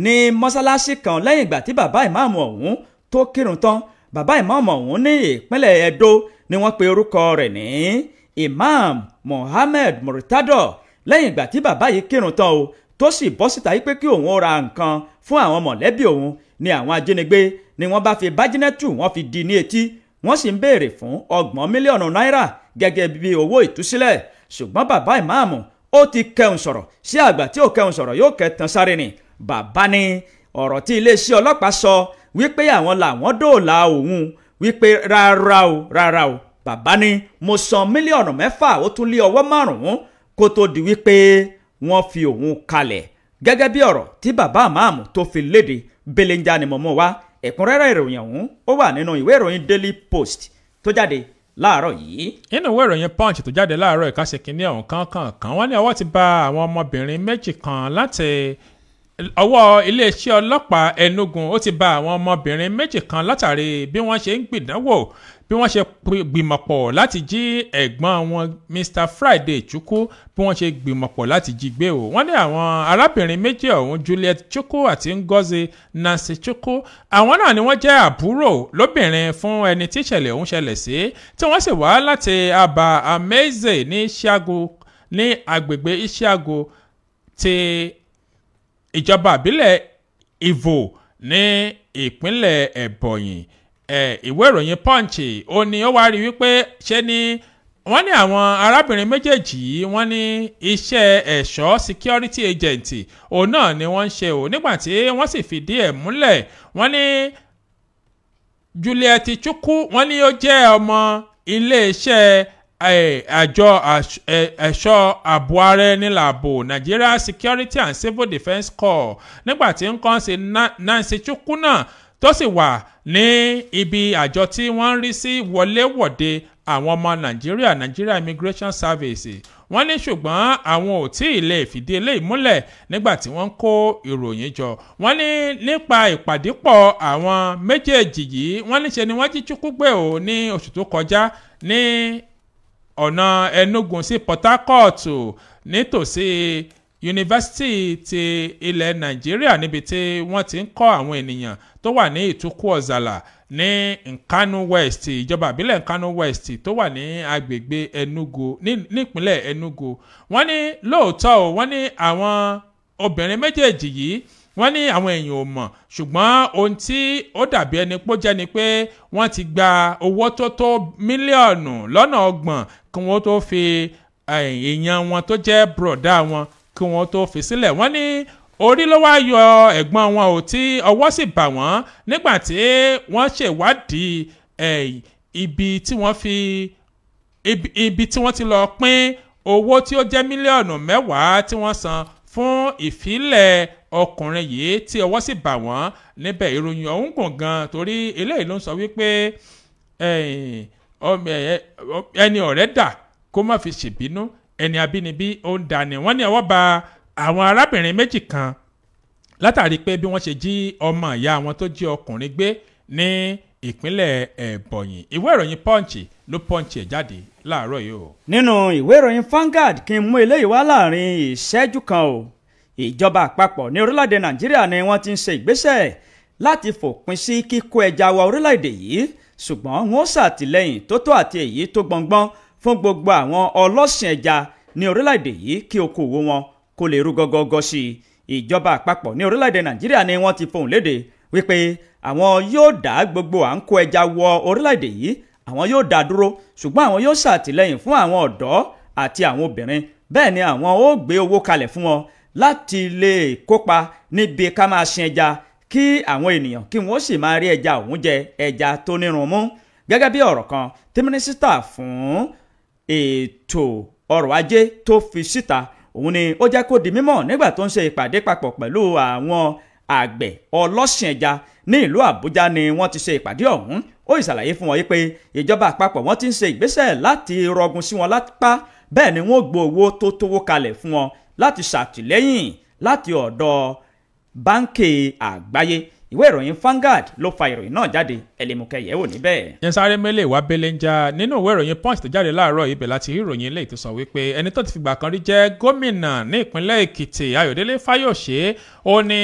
ní mọ́sálásí kan lẹ́yìn ìgbà tí bàbá ìmáàmù ọ̀hún tó kírun tán bàbá ìmáàmù ọ̀hún ní ìpínlẹ̀ Ẹdó ni wọ́n pe orúkọ rẹ̀ ní Imam Mohammed Murtado lẹ́yìn ìgbà tí bàbá yìí kírun tán o tó sì bọ́ síta yìí pé kí òun ó ra nǹkan fún àwọn mọ̀lẹ́bí òun ni àwọn ajínigbé ni wọ́n bá fi bájínẹ́tù wọ́n fi di ní etí wọ́n sì ń béèrè fún 30 mílíọ̀nù náírà gẹ́gẹ́ bí owó ìtúsílẹ̀ ṣùgbọ́n bàbá ìmáàmù ó ti kẹun sọ̀rọ̀ sí àgbà tí ò kẹun sọ̀rọ̀ yóò kẹtàn sáré ni bàbá ní ọ̀rọ̀ tí iléeṣẹ́ ọlọ́pàá sọ wípé àwọn làwọn dóòlà òun wípé rárá o bàbá ní mo san mílíọ̀nù 6 ó tún lé ọwọ́ 5 kó tó di wípé wọ́n fi òun kalẹ̀ gẹ́gẹ́ bí ọ̀rọ̀ tí bàbá ìmáàmù tó fi léde belenja ni mo mú wá ẹ̀kúnrẹ́rẹ́ ìròyìn ọ̀hún ó wà nínú ìwé ìròyìn Daily Post tó jáde láàárọ̀ yìí. nínú ìwé ìròyìn Punch tó jáde láàárọ̀ ẹ̀ka ṣe kínní ọ̀hún kankan wọ́n ní ọwọ́ ti bà àwọn ọmọbìnrin méjì kan láti ọwọ́ iléeṣẹ́ ọlọ́pàá Enugu ó ti bà àwọn ọmọbìnrin méjì kan látàrí bí wọ́n ṣe ń gbìdánwò bí wọ́n ṣe gbìmọ̀pọ̀ láti jí ẹ̀gbọ́n wọn Mr Friday Chukwu bí wọ́n ṣe gbìmọ̀pọ̀ láti jí gbé o wọ́n ní àwọn arábìnrin méjì ọ̀hún Juliet Chukwu àti Ngozi Nancy Chukwu àwọn náà ni wọ́n jẹ́ àbúrò lóbìnrin fún ẹni tí ìṣẹ̀lẹ̀ ọ̀hún ṣẹlẹ̀ sí tí wọ́n sì wá láti Aba Amaeze ní Isiagu ní agbègbè Isiagu ti ìjọba àbílẹ̀ Ivo ní ìpínlẹ̀ Ebonyi ìwé ìròyìn Punch ó ní ó wá rí wípé ṣe ni wọ́n ní àwọn arábìnrin méjèèjì yìí wọ́n ní iṣẹ́ ẹ̀ṣọ́ security agent òun náà ni wọ́n ń ṣe o nígbà tí wọ́n sì fìdí ẹ̀ múlẹ̀ wọ́n ní Juliet Chukwu wọ́n ní ó jẹ́ ọmọ iléeṣẹ́ àjọ ẹ̀ṣọ́ ààbò ara ẹni làbò Nigeria Security and Civil Defence Corps nígbà tí nǹkan ṣe Nancy Chukwu náà tó sì wà ní ibi àjọ tí wọ́n ń rí sí wọléwọ̀de àwọn ọmọ Nigeria Immigration Service wọ́n ní ṣùgbọ́n àwọn ò tí ì lè fìdí eléyìí múlẹ̀ nígbà tí wọ́n ń kó ìròyìn jọ wọ́n ní nípa ìpàdípọ̀ àwọn méjèèjì yìí wọ́n ní ṣe ni wọ́n jí Chukwu gbé o ní oṣù tó kọjá ní ọ̀nà Enugu sí Port Harcourt nítòsí yunifásitì ti ilẹ̀ Nàìjíríà níbi tí wọ́n ti ń kọ́ àwọn ènìyàn tó wà ní Ìtukú Ọ̀zàlà ní Nkanu West ìjọba ìbílẹ̀ Nkanu West tó wà ní agbègbè Enugu nípínlẹ̀ Enugu wọ́n ní lóòótọ́ o wọ́n ní àwọn obìnrin méjèèjì yìí wọ́n ní àwọn èèyàn ò mọ̀ ṣùgbọ́n ohun tí ó dàbí ẹni pó jẹ́ ni pé wọ́n ti gba owó tó tó mílíọ̀nù lọ́nà 30 kí wọ́n tó fi èèyàn wọn tó jẹ́ bùrọ̀dá wọn kí wọ́n tó fi sílẹ̀ wọ́n ní orí ló wá yọ ẹ̀gbọ́n wọn ò tí ọwọ́ sì bà wọ́n nígbà tí wọ́n ṣèwádìí ibi tí wọ́n ti lọ pín owó tí ó jẹ́ mílíọ̀nù 10 tí wọ́n san fún ìfilẹ̀ ọkùnrin yìí tí ọwọ́ sì bà wọ́n níbẹ̀. ìròyìn ọ̀hún gùn gan torí eléyìí ló ń sọ wípé ẹni ọ̀rẹ́ dà kó má fi ṣèbínú ẹni abínibí ó ń dání. wọ́n ní ọwọ́ bà àwọn arábìnrin méjì kan látàrí pé bí wọ́n ṣe jí ọmọ ìyá wọn tó jí ọkùnrin gbé ní ìpínlẹ̀ Ebonyi. ìwé ìròyìn Punch ló punch ẹ̀ jáde láàárọ̀ yìí o. nínú ìwé ìròyìn Vanguard kí n mú eléyìí wá láàrin ìṣẹ́jú kan o. ìjọba àpapọ̀ ní orílẹ̀-èdè Nàìjíríà ni wọ́n ti ń ṣe ìgbésẹ̀ láti fòpin sí kíkó ẹja wọ orílẹ̀-èdè yìí ṣùgbọ́n wọ́n ṣàtìlẹ́yìn tó tó àti èyí tó gbọ̀ngbọ́n fún gbogbo àwọn ọlọ́sìn ẹja ní orílẹ̀-èdè yìí kí okòwò wọn kó lè rú gọ́gọ́gọ́ sí i. ìjọba àpapọ̀ ní orílẹ̀-èdè Nàìjíríà ni wọ́n ti fohùn léde wípé àwọn yóò dá gbogbo à ń kó ẹja wọ orílẹ̀-èdè yìí àwọn yóò dá dúró ṣùgbọ́n àwọn yóò ṣàtìlẹ́yìn fún àwọn ọ̀dọ́ àti àwọn obìnrin bẹ́ẹ̀ ni àwọn ó gbé owó kalẹ̀ fún wọn láti lè kópa níbi ká máa sin ẹja kí àwọn ènìyàn kí wọ́n sì máa rí ẹja òun jẹ ẹja tó nírun mú gẹ́gẹ́ bí ọ̀rọ̀ kan tí mínísítà fún ètò ọrọ̀ ajé tó fi síta òun ni ó jẹ́ kó di mímọ̀ nígbà tó ń ṣe ìpàdé papọ̀ pẹ̀lú àwọn àgbẹ̀ ọlọ́sìn ẹja ní ìlú Àbújá ni wọ́n ti ṣe ìpàdé ọ̀hún. ó ìṣàlàyé fún wọn yìí pé ìjọba àpapọ̀ wọ́n ti ń ṣe ìgbésẹ̀ láti rọgùn sí wọn lápá bẹ́ẹ̀ ni wọ́n gbé owó tó tówó kalẹ̀ fún wọn láti ṣàtìlẹ́yìn láti ọ̀dọ̀ báńkì àgbáyé. ìwé ìròyìn Vanguard ló fa ìròyìn náà jáde ẹlẹ́mùkẹ́ yẹ̀wò níbẹ̀. yẹn sáré mẹ́lẹ̀ wá bẹ́lẹ̀ ń já nínú ìwé ìròyìn Punch tó jáde láàárọ̀ ibẹ̀ láti rí ìròyìn eléyìí tó sọ wípé ẹni tó ti fìgbà kan rí jẹ́ gómìnà ní ìpínlẹ̀ Èkìtì Ayọ̀délé Fáyòṣe ó ní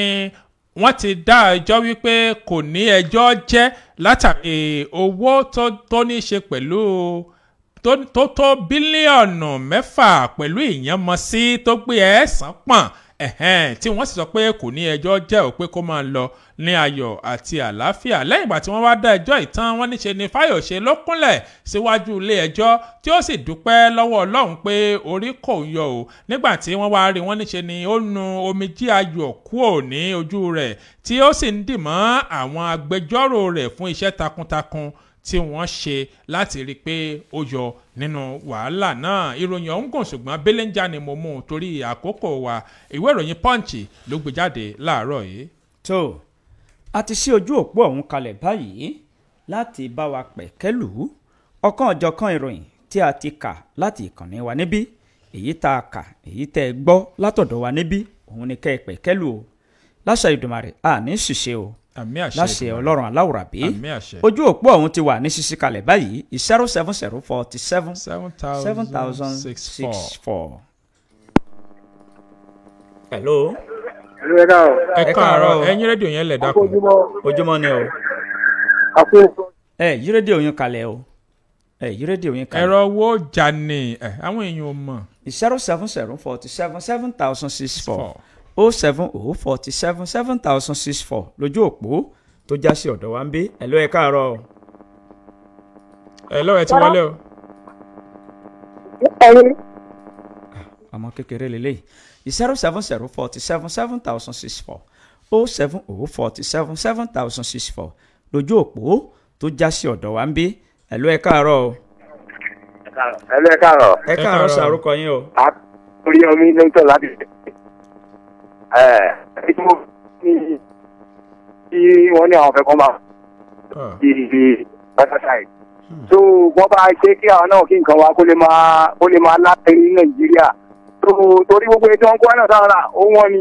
wọ́n ti dá ẹjọ́ wípé kò ní ẹjọ́ jẹ́ látàrí owó tó ní í ṣe pẹ̀lú tó bílíọ̀nù 6 pẹ̀lú ìyànmọ́sí tó gbé ẹ̀sán pọ̀n tí wọ́n sì sọ pé kò ní ẹjọ́ jẹ́ ò pé kó máa lọ ní ayọ̀ àti àlàáfíà. lẹ́yìn ìgbà tí wọ́n wá dá ẹjọ́ ìtàn wọn níṣe ni Fáyòṣe ló kúnlẹ̀ síwájú ilé ẹjọ́ tí ó sì dúpẹ́ lọ́wọ́ Ọlọ́run pé orí kò yọ o. nígbà tí wọ́n wá rí wọn níṣe ni ó nu omijé ayọ̀ kúò ní ojú rẹ̀ tí ó sì ń dì mọ́ àwọn agbẹjọ́rò rẹ̀ fún iṣẹ́ takuntakun tí wọ́n ṣe láti rí i pé ó yọ nínú wàhálà náà. ìròyìn ọ̀hún gùn ṣùgbọ́n belenja ni mo mú un torí àkókò wa. ìwé ìròyìn Punch ló gbé jáde láàárọ̀ yìí. tó a ti ṣí ojú òpó ọ̀hún kalẹ̀ báyìí láti bá wa pẹ̀kẹ́lù ọ̀kan ọ̀jọ̀kan ìròyìn tí a ti kà láti ìkànnì wa níbí èyí tá a kà èyí tẹ́ ẹ gbọ́ látọ̀dọ̀ wa níbí òun ni kẹ́ ẹ pẹ̀kẹ́lù o láṣẹ Ìdùmarè àní ṣìṣe o láṣẹ Ọlọ́run aláwùrábí ojú òpó ọ̀hún ti wà ní ṣíṣí kalẹ̀ báyìí 07047 7064. hello. ẹ káàárọ̀ ẹ̀yin rédíò yẹn lẹ̀ dákun. ojúmọ́ ni o. yí rédíò yín kalẹ̀ o. yí rédíò yín kalẹ̀. ẹ̀rọ wo jà ní àwọn èèyàn ò mọ̀. 07047 7064. 07047 7064 lójú òpó tó já sí ọ̀dọ̀ wa ń bí. ẹ̀lọ́ ẹ káàárọ̀. ẹ̀lọ́ ẹ ti wọlé o. ọmọ kékeré lélẹ́yìí 07047 7064 07047 7064 lójú òpó tó já sí ọ̀dọ̀ wa ń bí. ẹ̀lọ́ ẹ káàárọ̀. ẹ̀lọ́ ẹ káàárọ̀. ẹ káàárọ̀ sàrúkọ yín o. orí omi ló ń tọ́ láti tí wọ́n ní àwọn fẹ́ kọ́ máa di ọ̀sáṣáì so wọ́n bá ṣe kí àwọn náà kí nǹkan wa kó lè máa láti ní Nàìjíríà torí gbogbo ètò ọkọ̀ náà sára ó wọ́n ni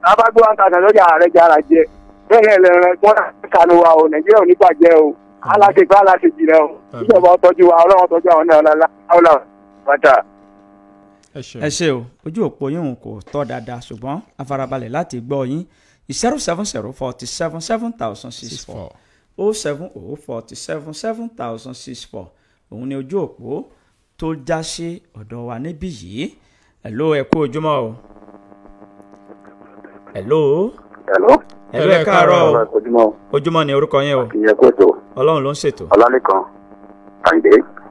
lábágbé 1000 lọ́jà ààrẹ jára jẹ bẹ́ẹ̀ ni ẹlẹ́rìn wọ́n náà kànú wa o Nàìjíríà ò ní bàjẹ́ o aláṣepẹ́ aláṣejìnà o ìjọba tọ́jú wa Ọlọ́run tọ́jú àwọn náà ọlọ́run bàtà. ẹ ṣé o ojú òpó yín kò tọ́ dáadáa ṣùgbọ́n afarabalẹ̀ láti gbọ́ yín 07047 7064 07047 7064 òun ni ojú òpó tó já sí ọ̀dọ̀ wa níbí yìí. hello ẹ kú ojúmọ́ o. hello. ẹ káàárọ̀ o. ojúmọ́ ni orúkọ yín o. Ọlọ́run ló ń ṣètò. Ọlálẹ́kan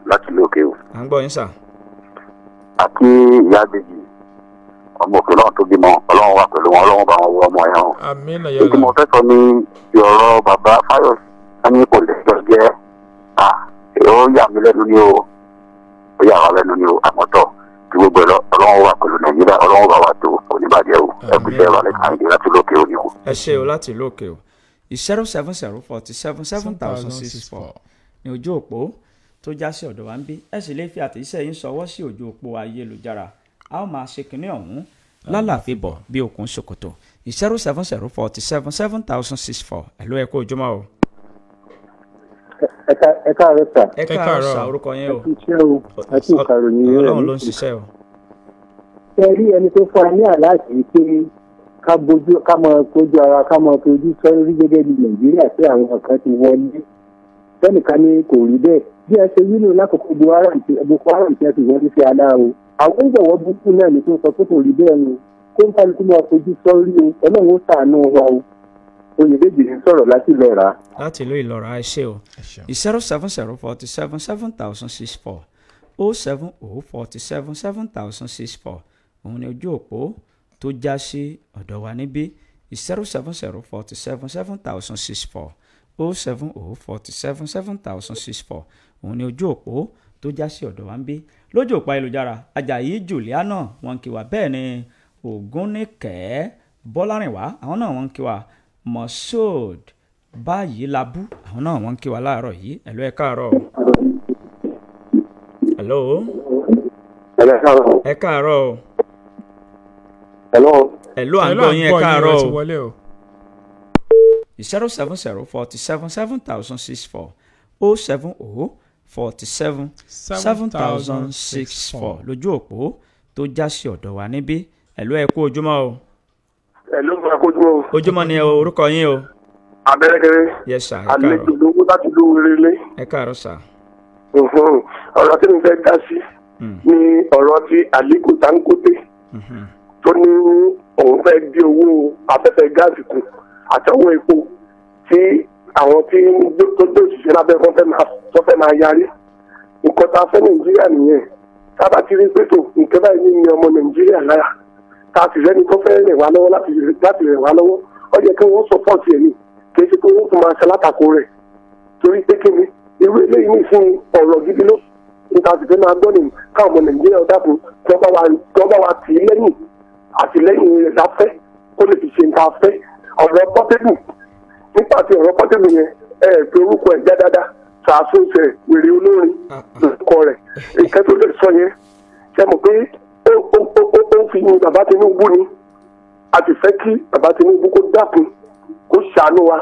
láti lókè o. à ń gbọ́ yín sà. àti ìyá àbèjì ọmọ òkè náà tó bímọ ọlọ́run wà pẹ̀lú wọn ọlọ́run bá wọn wọ ọmọ yẹn o. àmín náà èyí tí mo yàrá. fẹ́ sọ ní ọ̀rọ̀ bàbá Fáyọ̀sé ẹni kò lè jọ jẹ́ ó yà mí lẹ́nu ní o ó yà wá lẹ́nu ní o àmọ́tọ̀ tí gbogbo ẹ̀ ọlọ́run wà pẹ̀lú nàìjíríà ọlọ́run bá wà tó oníbàjẹ́ o ẹ̀kúṣẹ́ wà lẹ́ka ìdí láti lókè òní o. ẹ ṣe o láti ìlú òkè o 07047776064 ní ojú òpó tó já sí ọ̀dọ̀ wa ń bí ẹ sì lè fi àtẹ̀jíṣẹ́ yín ṣọwọ́ sí ojú òpó ayélujára a ó máa ṣe kinní ọ̀hún lálàáfíà bọ̀ bí okùn ṣòkòtò 07047776064 ẹ̀lú ẹ̀kọ́ ojúmọ́ o. ẹ káàárọ̀ sà. ẹ káàárọ̀ sà orúkọ yín o. ẹ kú iṣẹ́ o ẹ kú ìkàròyìn rẹ̀. ọlọ́run ló ń ṣiṣẹ́ o. ṣe rí ẹni tó fún wa ní àláàtì pé ká máa kojú ara ká máa kojú sọ́rí gẹ́gẹ́ bí nàìjíríà pé àwọn kan ti wọlé sẹ́nìkan ní kò rí bẹ́ẹ̀ bí ẹ ṣe wílò lákòókò boko haram tí ẹ ti wọlé sí aláwo àwọn ìgbọ̀wọ́ burúkú náà ní tó sọ pé kò rí bẹ́ẹ̀ ni kó ń kálukú máa kojú sọ́rí o ọlọ́run ó ṣàánú wa o oyèdèjì ń sọ̀rọ̀ láti Ìlọ́ra. láti ìlú Ìlọ́ra ẹ ṣé o 07047777064 07047777064 òun ni ojú òpó tó já sí ọ̀dọ̀ wa níbí 07047777064 07047777064 òun ni ojú òpó tó já sí ọ̀dọ̀ wa níbí lójú òpó ayélujára Ajayi Juliana wọn kí wa bẹ́ẹ̀ ni Ògúnníkẹ́ Bọ́lárìnwá àwọn náà wọn kí wa Moshood báyìí labú àwọn náà wọn kí wa láàárọ̀ yìí ẹ̀lú ẹ káàárọ̀. hello. ẹ káàárọ̀ o. hello. hello à ń gbọ́ yín ẹ káàárọ̀ o. 07047777064 07047777064 lójú òpó tó já sí ọ̀dọ̀ wa níbí ẹ̀lú ẹ kú ojúmọ́ o. ẹ̀lú ẹ kú ojúmọ́ o. ojúmọ́ ni orúkọ yín o. abẹ́rẹ́kẹ́rẹ́. yes sir ẹ káàárọ̀. àlejò lówó láti lówó relé. ẹ káàárọ̀ sir. ọ̀rọ̀ tí mo fẹ́ dá sí ni ọ̀rọ̀ tí Aliko Dangote tó ní òun fẹ́ gbé owó afẹ́fẹ́ gáàsì kù àti owó epo tí àwọn tí tó gbé òṣìṣẹ́ lábẹ́ tó fẹ́ máa yarí nǹkan tá a fẹ́ Nàìjíríà nìyẹn sábà ti rí pé tó nǹkan báyìí ní ọmọ Nàìjíríà lára tá a sì rẹ́ni tó fẹ́ rẹ̀ wá lọ́wọ́ láti rẹ̀ wá lọ́wọ́ ó yẹ kí wọ́n sọ́pọ̀tì ẹ̀ ní kì í ṣe pé wọ́n tún máa ṣe látakò rẹ̀ torí pé kí ni irú eléyìí ní ìfún ọ̀rọ̀ gidi ló níta sì fẹ́ máa gbọ́ nìyí káwọn ọmọ Nàìjíríà dákun tí wọ́n bá wa tì í lẹ́yìn àtìlẹ́yìn rẹ̀ láfẹ́ kó lè fi ṣe nǹkan afẹ́ ọ̀rọ̀ pọ́tẹ́bù nípa ti ọ̀rọ̀ pọ́tẹ́bù yẹn pé orúkọ ẹ̀ já dáadáa ṣàṣùṣe wèrè olórin lórúkọ rẹ̀ nǹkan tó lè sọ yẹn ṣe mọ̀ pé ó fi yin bàbá Tinubu ni a sì fẹ́ kí bàbá Tinubu kó dákun kó ṣàánú wa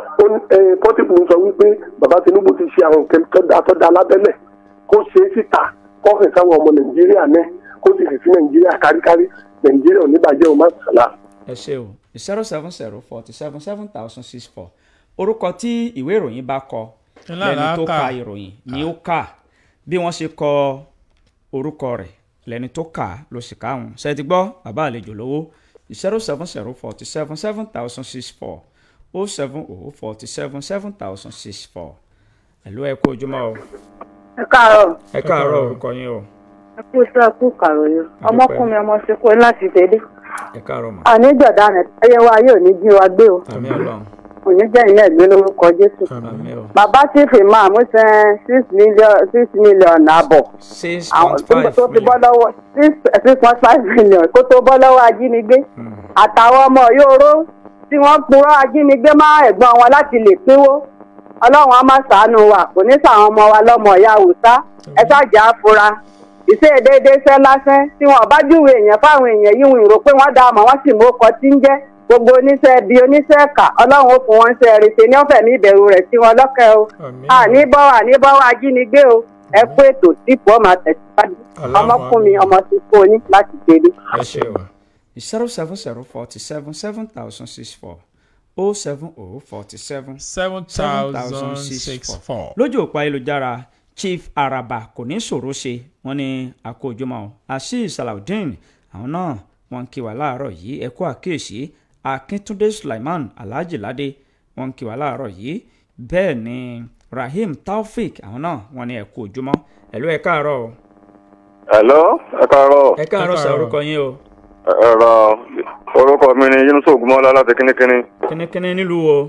pọ́tẹ́bù ń sọ wípé bàbá Tinubu ti ṣe àwọn nǹkan tó dá lábẹ́lẹ̀ kó ṣe é síta kó hàn sáwọn ọmọ Nàìjíríà náà kó sì fi sí Nàìjíríà káríkárí Nàìjíríà ò ní bàjẹ́ o má sàlá. ẹ ṣe o 07047777064 orúkọ tí ìwé ìròyìn bá kọ lẹ́ni tó ka ìròyìn ni ó kà bí wọ́n ṣe kọ orúkọ rẹ̀ lẹ́ni tó kà ló sì káwọn ṣe ti gbọ́ bàbá àlejò lówó 07047777064 07047777064 ẹ̀lú ẹ kú ojúmọ́ o. ẹ káàárọ̀. ẹ káàárọ̀ orúkọ yín o. ẹ kú iṣẹ́ kú kàròyìn ọmọkùnrin ọmọ ṣekú láti tẹ̀lé. ẹ káàárọ̀ mà. àníjọ̀dá rẹ̀ ẹyẹ wa yóò ní jí wa gbé o. àmín Ọlọ́run. òní jẹ́ ìná ìgbé lórúkọ Jésù. àmín o. bàbá tí fi máa mú sẹ́ 6 million àbọ̀. 6.5 tó ti bọ́ lọ́wọ́ 6.5 million kó tó bọ́ lọ́wọ́ ajínigbé. àtàwọn ọmọ yòóró tí wọ́n purọ́ ajínigbé má ẹ̀gbọ́n wọn láti lè pínwó. Ọlọ́run á máa ṣàánú wa kò ní sàwọn ọmọ wa lọ́mọ ìyá Haúsá ẹ ṣáàjà fura ìṣe déédéé ṣẹ́ lásán tí wọn bá júwe èèyàn fáwọn èèyàn yìí wọn rò pé wọ́n dá ọmọ wọn sì mú ọkọ tí ń jẹ́ gbogbo oníṣẹ́ bíi oníṣẹ́ ẹ̀ka Ọlọ́run ó fún wọn ṣe ẹ̀rìṣẹ́ ní ọ̀fẹ́ mi ìbẹ̀rù rẹ̀ sí wọn lọ́kẹ́ o àníbọ́wọ́ ajínigbé o ẹ kú ètò sípò ọmọ àtẹ̀síwájú ọmọkùnrin ọmọ ti kú oní láti tẹ̀lé. ẹ ṣe wa 07047777064 07047777064 lójú òpó ayélujára Chief Araba kò ní ṣòro ṣe wọ́n ní àkójọmọ́ Ashish Salaudeen àwọn náà wọ́n kí wa láàárọ̀ yìí ẹ kú àkíyèsí Akíntúndé Sulaiman Alhaji Ládé wọ́n kí wa láàárọ̀ yìí bẹ́ẹ̀ ni Rahim Taofik àwọn náà wọ́n ní ẹ kú ojúmọ́ ẹ̀lú ẹ káàárọ̀ o. hello ẹ káàárọ̀. ẹ káàárọ̀ sọ orúkọ yín o. Ẹ̀rọ orúkọ mi ni Yunus Ògúnmọ́lá láti kínníkínní. Kínníkínní nílùú o.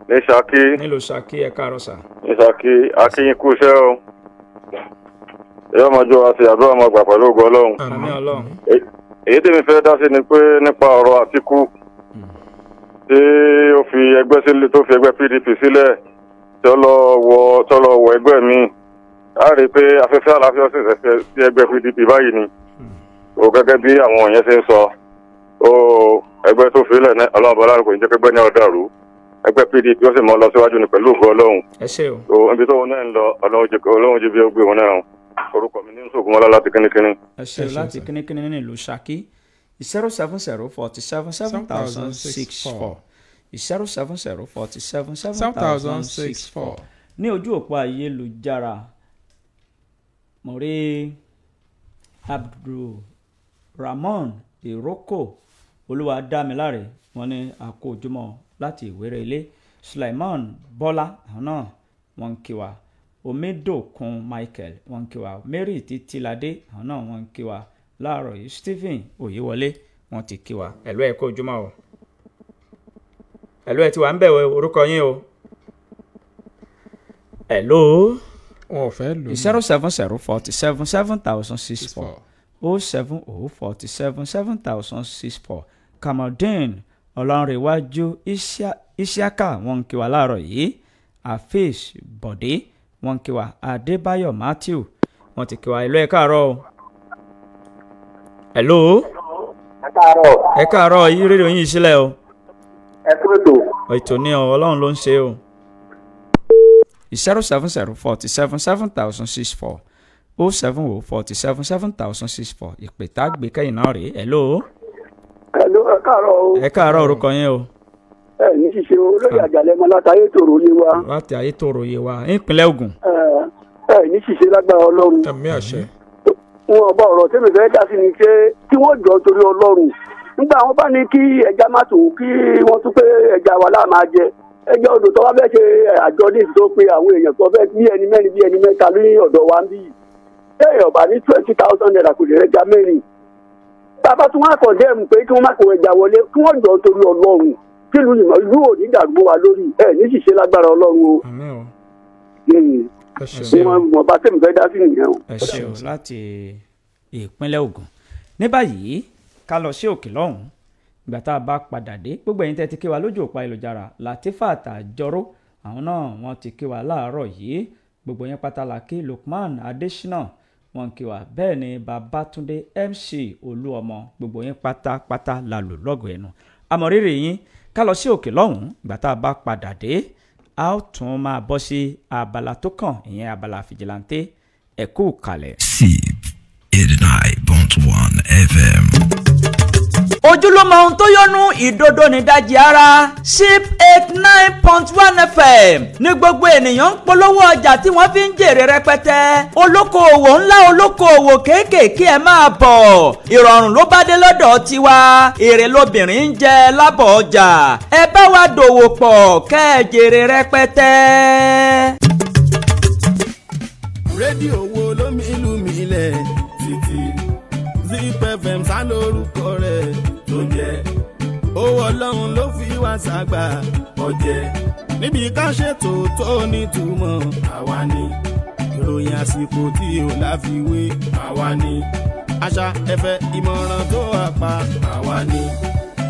Ní Ṣakí. Nílùú Ṣakí ẹ káàárọ̀ sà. Ní Ṣakí, akínyìn kú iṣẹ́ o. Ẹ̀yọ́ máa jó àti àdúrà máa gbà pẹ̀lú ògo Ọlọ́run. Àmín Ọlọ́run. Èyí tèmi fẹ́ dá sí ni pé nípa ọ̀rọ̀ Àtíkù tí ó fi ẹgbẹ́ sílẹ̀ tó fi ẹgbẹ́ PDP sílẹ̀ tó lọ wọ ẹgbẹ́ mi. A rí i pé afẹ́fẹ́ àlàáfíà sì ṣẹ̀ṣẹ̀ sí ẹgbẹ́ PDP báyìí ni. O gẹ́gẹ́ bí àwọn yẹn ṣe ń sọ. O ẹgbẹ́ tó fi lẹ̀ ní ọlọ́ọ̀bọ̀lá kò ní jẹ́ pé ní ọ̀dàrú. Ẹgbẹ́ PDP ó sì mọ lọ síwájú ní pẹ̀lú ògo Ọlọ́run. Ẹ ṣé o. O ibi tó wọn náà ń lọ Ọlọ́run jẹ́ bí ó gbé wọn náà. Orúkọ mi ní Yunus Ògúnmọ́lá láti kínníkínní. Ẹ ṣé o láti kínníkínní nílùú Ṣakí. 07047777064 07047777064 ní ojú òpó ayélujára mo rí Abdulrahman Iroko Olúwadámiláre wọ́n ní àkójúmọ́ láti Ìwéré Ilé Sulaiman Bọ́lá àwọn náà wọ́n ń kí wa Omidokun Michael wọ́n ń kí wa Mary Títíladé àwọn náà wọ́n ń kí wa láàárọ̀ yìí Stephen Oyèwọlé wọ́n ti kí wa ẹ̀lú ẹ̀ kó ojúmọ́ o ẹ̀lú ẹ̀ tí wà ń bẹ̀ orúkọ yín o ẹ̀lú 07047777064 07047777064 Kamaldeen Ọlọ́runrewájú Isiaka wọ́n ń kí wa láàárọ̀ yìí Afeez Bọ̀dé wọ́n ń kí wa Adébáyọ̀ Matthew wọ́n ti kí wa ẹ̀lú ẹ̀ káàárọ̀ o ẹ̀lú ẹ káàárọ̀ yí rédíò yín sílẹ̀ o. ẹ kúrò tó. ètò ní Ọlọ́run ló ń ṣe o. 07047777064 07047777064 ìpè tá a gbé kẹ́yìn náà rèé ẹ̀lú. ẹ̀lú ẹ káàárọ̀ o. ẹ káàárọ̀ orúkọ yín o. ẹ ní ṣíṣe olóyè àjàlẹ̀ mọ́ láti Ayétòrò yé wa. láti Ayétòrò yé wa ìpínlẹ̀ Ògùn. ẹ ní ṣíṣe lágbára Ọlọ́run. Àmín àṣẹ. wọn ọba ọ̀rọ̀ tẹ́mi fẹ́ dá sí ni pé kí wọ́n jọ torí Ọlọ́run nígbà wọn bá ní kí ẹja má tún kí wọ́n tún pé ẹja wa láà máa jẹ ẹja odò tó wá fẹ́ ṣe àjọ ní ìsìn tó pé àwọn èèyàn tó fẹ́ bí ẹni mẹ́rin bí ẹni mẹ́ta ní ọ̀dọ̀ wa ń bí yìí ẹ̀yọ̀ bá ní 20,000 naira kò lè rẹja mẹ́rin bàbá tún wá kọ̀ dẹ́mu pé kí wọ́n má kó ẹja wọlé kí wọ́n jọ torí Ọlọ́run kí ìlú ìmọ̀ ìlú ò ní dàrúgbó wa lórí ẹ̀ ní ṣìṣe lágbára Ọlọ́run o. wọn bá tẹ̀mí fẹ́ dá sí nìyẹn o. ẹ ṣé o láti ìpínlẹ̀ Ògùn ní báyìí ká lọ sí òkè lọ́hùn ìgbà tá a bá padà dé gbogbo ẹ̀yin tẹ́ ti kí wa lójú òpó ayélujára Latifat Àjọrò àwọn náà wọ́n ti kí wa láàárọ̀ yìí gbogbo yẹn pátá la kí Lukman Adésínà wọ́n kí wa bẹ́ẹ̀ ni Babátúndé MC Olúọmọ gbogbo yẹn pátápátá la lò lọ́gọ̀ ẹnu àmọ̀rírì yín ká lọ sí òkè lọ́hùn ìgbà tá a bá padà dé a ó tún máa bọ́ sí abala tó kàn ìyẹn abala fìjìláńtẹ́ ẹ kú kalẹ̀. SIP 89.1 FM. ojúlówó ohun tó yọnu ìdodo nídajì ara SIP 89.1 FM ní gbogbo ènìyàn ń polówó ọjà tí wọ́n fi ń jèrè rẹpẹtẹ olókoòwò ńlá olókoòwò kéékèèké ẹ máa bọ̀ ìrọ̀rùn ló bá dé lọ́dọ̀ tiwa èrè lobìnrin ń jẹ lábọ̀ ọjà ẹ bá wa dòwò pọ̀ kẹ́ ẹ jèrè rẹpẹtẹ. rédíò wo ló mi ìlú mi lẹ̀ títí ZIP FM sá lórúkọ rẹ̀ tó jẹ́ owó Ọlọ́run ló fi wá ságbà ọ̀jẹ̀ níbi ká ṣètò tó nítumọ̀ àwa ni ìròyìn àsìkò tí ò láfiwé àwa ni àṣà ẹ̀fẹ̀ ìmọ̀ràn tó wà pa àwa ni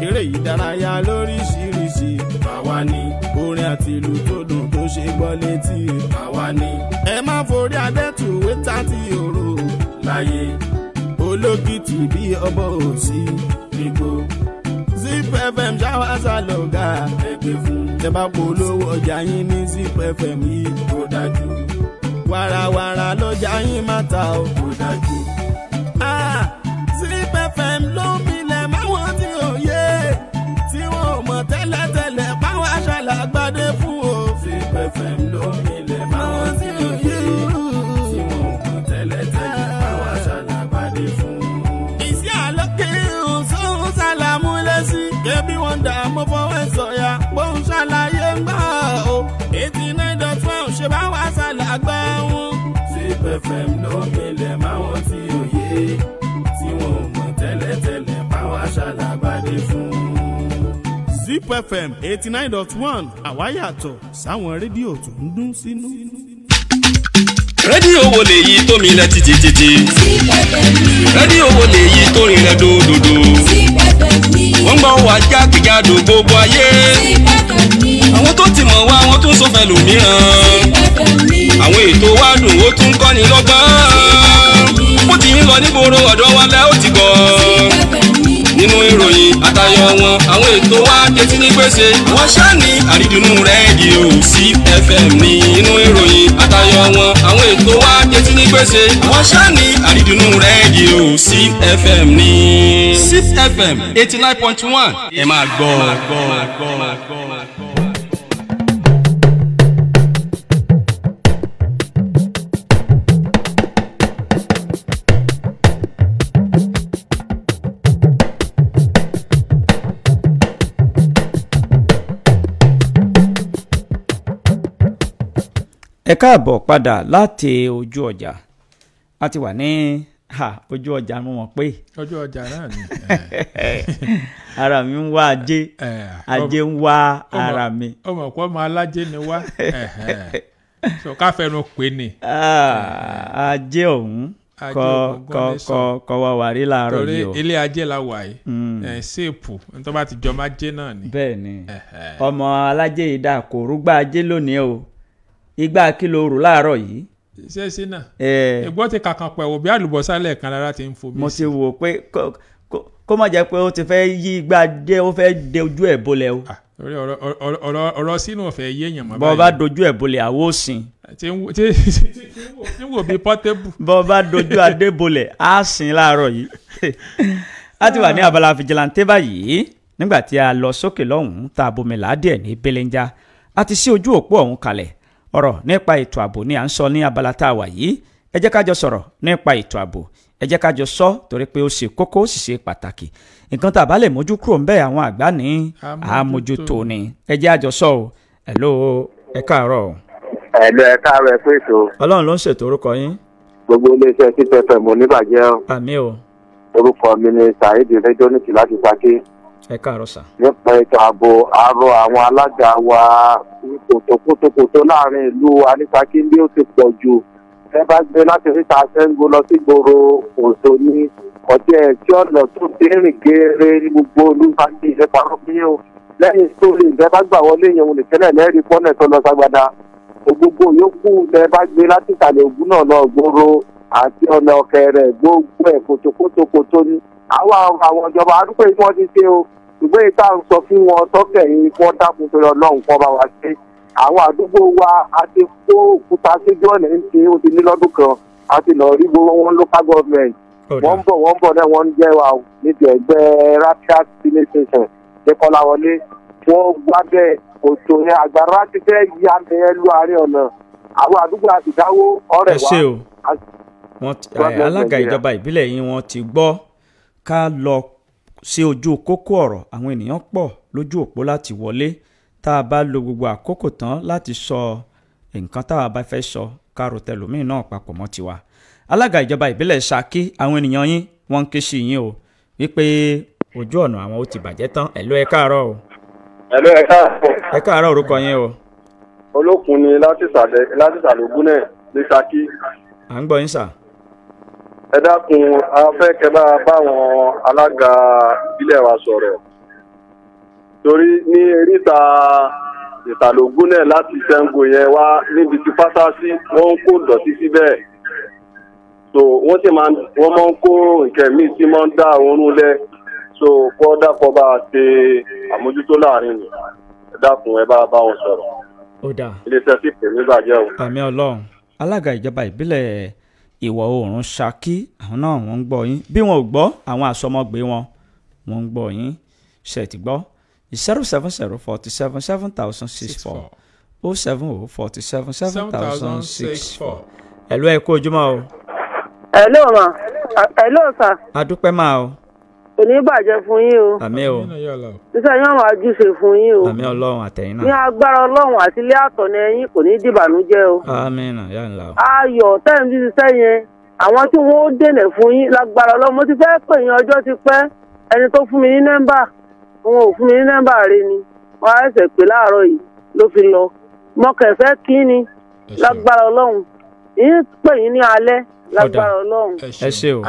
eré ìdárayá lóríṣiríṣi àwa ni orin àti ìlú tó dùn tó ṣe gbọ́ létí àwa ni ẹ má forí adẹ́tù wétá tí òru láyé olókìtì bí ọbọ òsì nígbò ZIP FM ṣáwáṣá lọ́gà ẹgbẹ́ fún tẹ bá polówó ọjà yín ní ZIP FM yìí tó dájú wàràwàrà lọ́jà yín má ta ó tó dájú. ZIP FM ló milẹ̀ máwọn tí ò yé tí wọn ò mọ̀ tẹ́lẹ̀tẹ́lẹ̀ báwọn aṣàlágbádé fún o. ZIP FM ló milẹ̀ máwọn tí ò yé tí wọn ò mọ̀ tẹ́lẹ̀tẹ́lẹ̀ báwọn aṣàlágbádé fún o. ìsí àlọ́kè òṣòwò sálàmù lẹ́sìn kébí wọn dà mọ́ fọwọ́ sọ̀yà bóun ṣàlàyé ń gbà ó 89.1 ṣe bá wà ṣàlàgbà wọn. ZIP FM ló milẹ̀ máwọn tí ò yé tí wọn ò mọ̀ tẹ́lẹ̀tẹ́lẹ̀ báwọn Zip FM 89.1 àwa yàtọ̀ sáwọn rédíò tó ń dún sínú. rédíò wo lèyí tó milẹ̀ títí? rédíò wo lèyí tó rinlẹ̀ dòdòdò? wọ́n gbọ́ wá jákèjádò gbogbo ayé. àwọn tó ti mọ̀ wá wọ́n tún sọ fẹ́ lòmíràn. àwọn ètò wa dùn ó tún kọ́ni lọ́gbọ́n. bó ti ń lọ nígboro ọ̀dọ́ wa lẹ́ ó ti gbọ́. nínú ìròyìn àtayọ̀ wọn àwọn ètò wa tẹ́tí ní gbèsè. wọ́n ṣáà ní àrídùnnú rédíò Zip FM ní inú ìròyìn àtayọ̀ wọn àwọn ètò wa tẹ́tí ní gbèsè. wọ́n ṣáà ní àrídùnnú rédíò Zip FM ní Zip FM 89.1 ẹ máa gbọ́. ẹ káàbọ̀ padà láti ojú ọjà a ti wà ní ojú ọjà mo mọ̀ pé ojú ọjà náà ni ara mi ń wá ajé ń wá ara mi. ọmọ ọ̀pọ̀ ọmọ alájẹ ni wá so ká fẹnu pè ní. ajé ọ̀hún kọ wá wà rí láàárọ̀ yìí o. torí ilé ajé la wà yìí ṣéèpù tó bá ti jọmọ ajé náà ni. bẹ́ẹ̀ ni ọmọ alájẹ yìí dà kò rúgbà ajé lónìí o igba kìlò rò láàárọ̀ yìí. ṣé sí náà ìgbọ́ ti kàkàn pẹ̀ wò bí àlùbọ́sà lẹ́ẹ̀kan lára ti ń fomi. mo ti wò pé kó má jẹ́ pé ó ti fẹ́ yí igba jẹ́ ó fẹ́ de ojú ẹ̀ bolẹ̀ o. ọ̀rọ̀ sínú ọ̀fẹ́ yéèyàn mọ́ báyìí. bọ́ bá dojú ẹ̀ bolẹ̀ àwo sìn. tí ń wò bí pọ́tébù. bọ́ bá dojú adé bolẹ̀ á sìn láàárọ̀ yìí. a ti wà ní abala fìjìláńtẹ́ báyìí nígbà tí a lọ sókè lọ́hùn-ún tá a bomi làádìẹ̀ ní belenja a ti ṣí ojú òpó ọ̀hún kalẹ̀ ọ̀rọ̀ nípa ètò ààbò ni à ń sọ ní abala tá a wà yìí ẹ jẹ́ ká jọ sọ̀rọ̀ nípa ètò ààbò ẹ jẹ́ ká jọ sọ torí pé ó ṣe kókó ó sì ṣe pàtàkì nǹkan tá a bá lè mójú kúrò ńbẹ̀ àwọn àgbà ní àmójútó ni ẹ jẹ́ àjọ sọ o hello ẹ káàárọ̀. hello ẹ káàárọ̀ ẹ pé ètò. ọlọ́run ló ń ṣètò orúkọ yín. gbogbo iléeṣẹ́ Zip FM oníbàjẹ́ o. àmín o. orúkọ mi ni Saheed Rẹ́díónìkì láti Ṣakí. ẹ káàárọ̀ sà. nípa ètò ààbò àárọ̀ àwọn alága wa kòtòkòtò láàrin ìlú anísàkí bí ó ti pọ̀ jù ẹ bá gbé láti ríta sẹ́ńgó lọ sí gbòòrò òṣò ní ọtí ẹ̀ tí ọ̀nà tó ti rìn geere ní gbogbo olúfàkì ìfẹ́pàrọ̀ fún yín o lẹ́yìn tó lè ẹ bá gbà wọlé yẹn òun nìkẹ́lẹ̀ lẹ́rìí pọ́nẹ̀ tó lọ ságbádá gbogbo yòókù ẹ bá gbé láti ìsàlẹ̀ ògùn náà lọ gbòòrò àti ọ̀nà ọ̀kẹ́ rẹ̀ gbogbo ẹ̀ kòtòkòtò ní àwọn ìjọba àdúgbò yìí wọ́n ti ṣe o ṣùgbọ́n ìta ń sọ fún wọn tọ́kẹ̀ yìí kí wọ́n dákun torí ọlọ́run kan bá wa ṣe àwọn àdúgbò wa a ti kó òkúta síjú ọ̀nà ń ṣe ó ti ní lọ́dún kan a ti lọ rí gbogbo wọn local government wọ́n ń bọ̀ náà wọ́n ń jẹ́ wa níbi ẹgbẹ́ rapia filling station ní Kọ́láwọlé wọ́n gbábẹ́ òtò yẹn àgbàrá ti fẹ́ yá ẹ lu àárín ọ̀nà àwọn àdúgbò àti ìdáwó ọ̀rẹ́ wa. ẹ ṣe o alága ìjọba ìbílẹ̀ yìí wọ́n ti gbọ́ ká lọ sí ojú kókó ọ̀rọ̀ àwọn ènìyàn pọ̀ lójú òpó láti wọlé tá a bá lo gbogbo àkókò tán láti sọ nǹkan tá a bá fẹ́ sọ kárò tẹlòmíì náà papọ̀ mọ́ tiwa. alága ìjọba ìbílẹ̀ Ṣakí àwọn ènìyàn yín wọ́n ń ké sí yín o wípé ojú ọ̀nà àwọn ó ti bàjẹ́ tán ẹ̀lú ẹ káàárọ̀ o. ẹ̀lú ẹ káàárọ̀. ẹ káàárọ̀ orúkọ yín o. olókun ni láti ìsàlógún náà ní Ṣakí. à ń gbọ́ yín sà. ẹ dákun a fẹ́ kẹ́ bá àwọn alága ìbílẹ̀ wa sọ̀rọ̀ torí ní eríta ìsàlógún náà láti Ṣàngó yẹn wá níbi tí fásásí wọ́n ń kó dọ̀tí síbẹ̀ so wọ́n máa ń kó nǹkan míì tí máa ń dá oorun lẹ̀ so kọ́ dákọ̀ bá ṣe àmójútó láàrin nì ẹ dákun ẹ bá wọn sọ̀rọ̀. ó dáa iléeṣẹ́ sì pè mí bàjẹ́ o. àmì ọlọ́run alága ìjọba ìbílẹ̀ ìwọ̀ oòrùn Ṣakí àwọn náà wọ́n ń gbọ́ yín bí wọn ò gbọ́ àwọn àsọmọgbé wọn wọ́n ń gbọ́ yín ṣe ti gbọ́ 070477064 070477064 ẹ̀lú ẹ kú ojúmọ́ o. hello ma hello sir. adúpẹ́ máa o. kò ní bàjẹ́ fún yín o. àmín o. sísè yín àwọn àjùṣe fún yín o. àmín ọlọ́run àtẹ̀yìn náà. ní agbára ọlọ́run àti ilé àtọ̀nà ẹ̀yìn kò ní dìbànújẹ́ o. àmín náà yà ń la o. ayọ̀ tẹ́yìn bí ṣiṣẹ́ yẹn àwọn tí wọ́n ó dènà fún yín lágbára ọlọ́run mo ti fẹ́ pè yín ọjọ́ ti pẹ́ ẹni tó fún mi ní nọ́mbà òun ò fún mi ní nọ́mbà rẹ ni wọ́n á ṣẹ̀ pé láàárọ̀ yìí ló fi lọ mọ́kẹ̀fẹ́ kí ni lágbára ọlọ́run yín pè yín ní alẹ́ lágbára ọlọ́run. ẹ ṣé o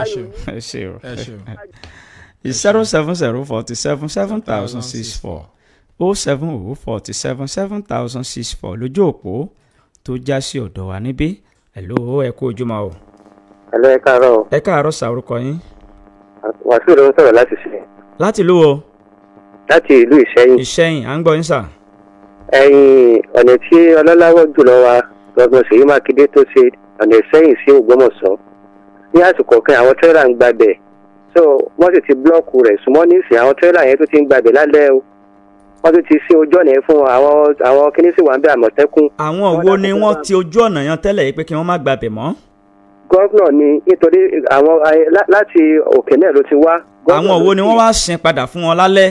ẹ ṣé o 07047777064 07047777064 lójú òpó tó já sí ọ̀dọ̀ wa níbí. Hello, ẹ kú ojúmọ́ o. Hello, ẹ káàárọ̀ o. Ẹ káàárọ̀ sà, orúkọ yín. Wàsíù ló ń sọ̀rọ̀ láti ṣe. Láti ìlú o. Láti ìlú Ìṣẹ́yìn. Ìṣẹ́yìn, à ń gbọ́ yín sà. Ẹ̀yìn ọ̀nà tí ọlọ́láwọ́ jùlọ wa Gbọ̀ngàn Ṣèyí Mákindé tó ṣe ọ̀nà Ìṣẹ́yìn sí Ògbómọ̀ṣọ́. Ní àsìkò kan àwọn tírélà ń gbabẹ̀. So wọ́n sì ti búlọ́ọ̀kù rẹ̀ súnmọ́ nísìnyí àwọn tírélà yẹn tó ti ń gbabẹ̀ lálẹ́ o. Wọ́n tún ti sí ojú ọ̀nà yẹn fún àwọn kíní sì wà ń bẹ Àmọ̀tẹ́kùn. Àwọn wo ni wọ́n ti ojú ọ̀nà yẹn tẹ́lẹ̀ yìí pé kí wọ́n má gbabẹ̀ mọ́? Gọ́vnọ̀ ni nítorí àwọn láti òkè náà ló ti wá. Àwọn wo ni wọ́n wá sin padà fún wọn lálẹ́?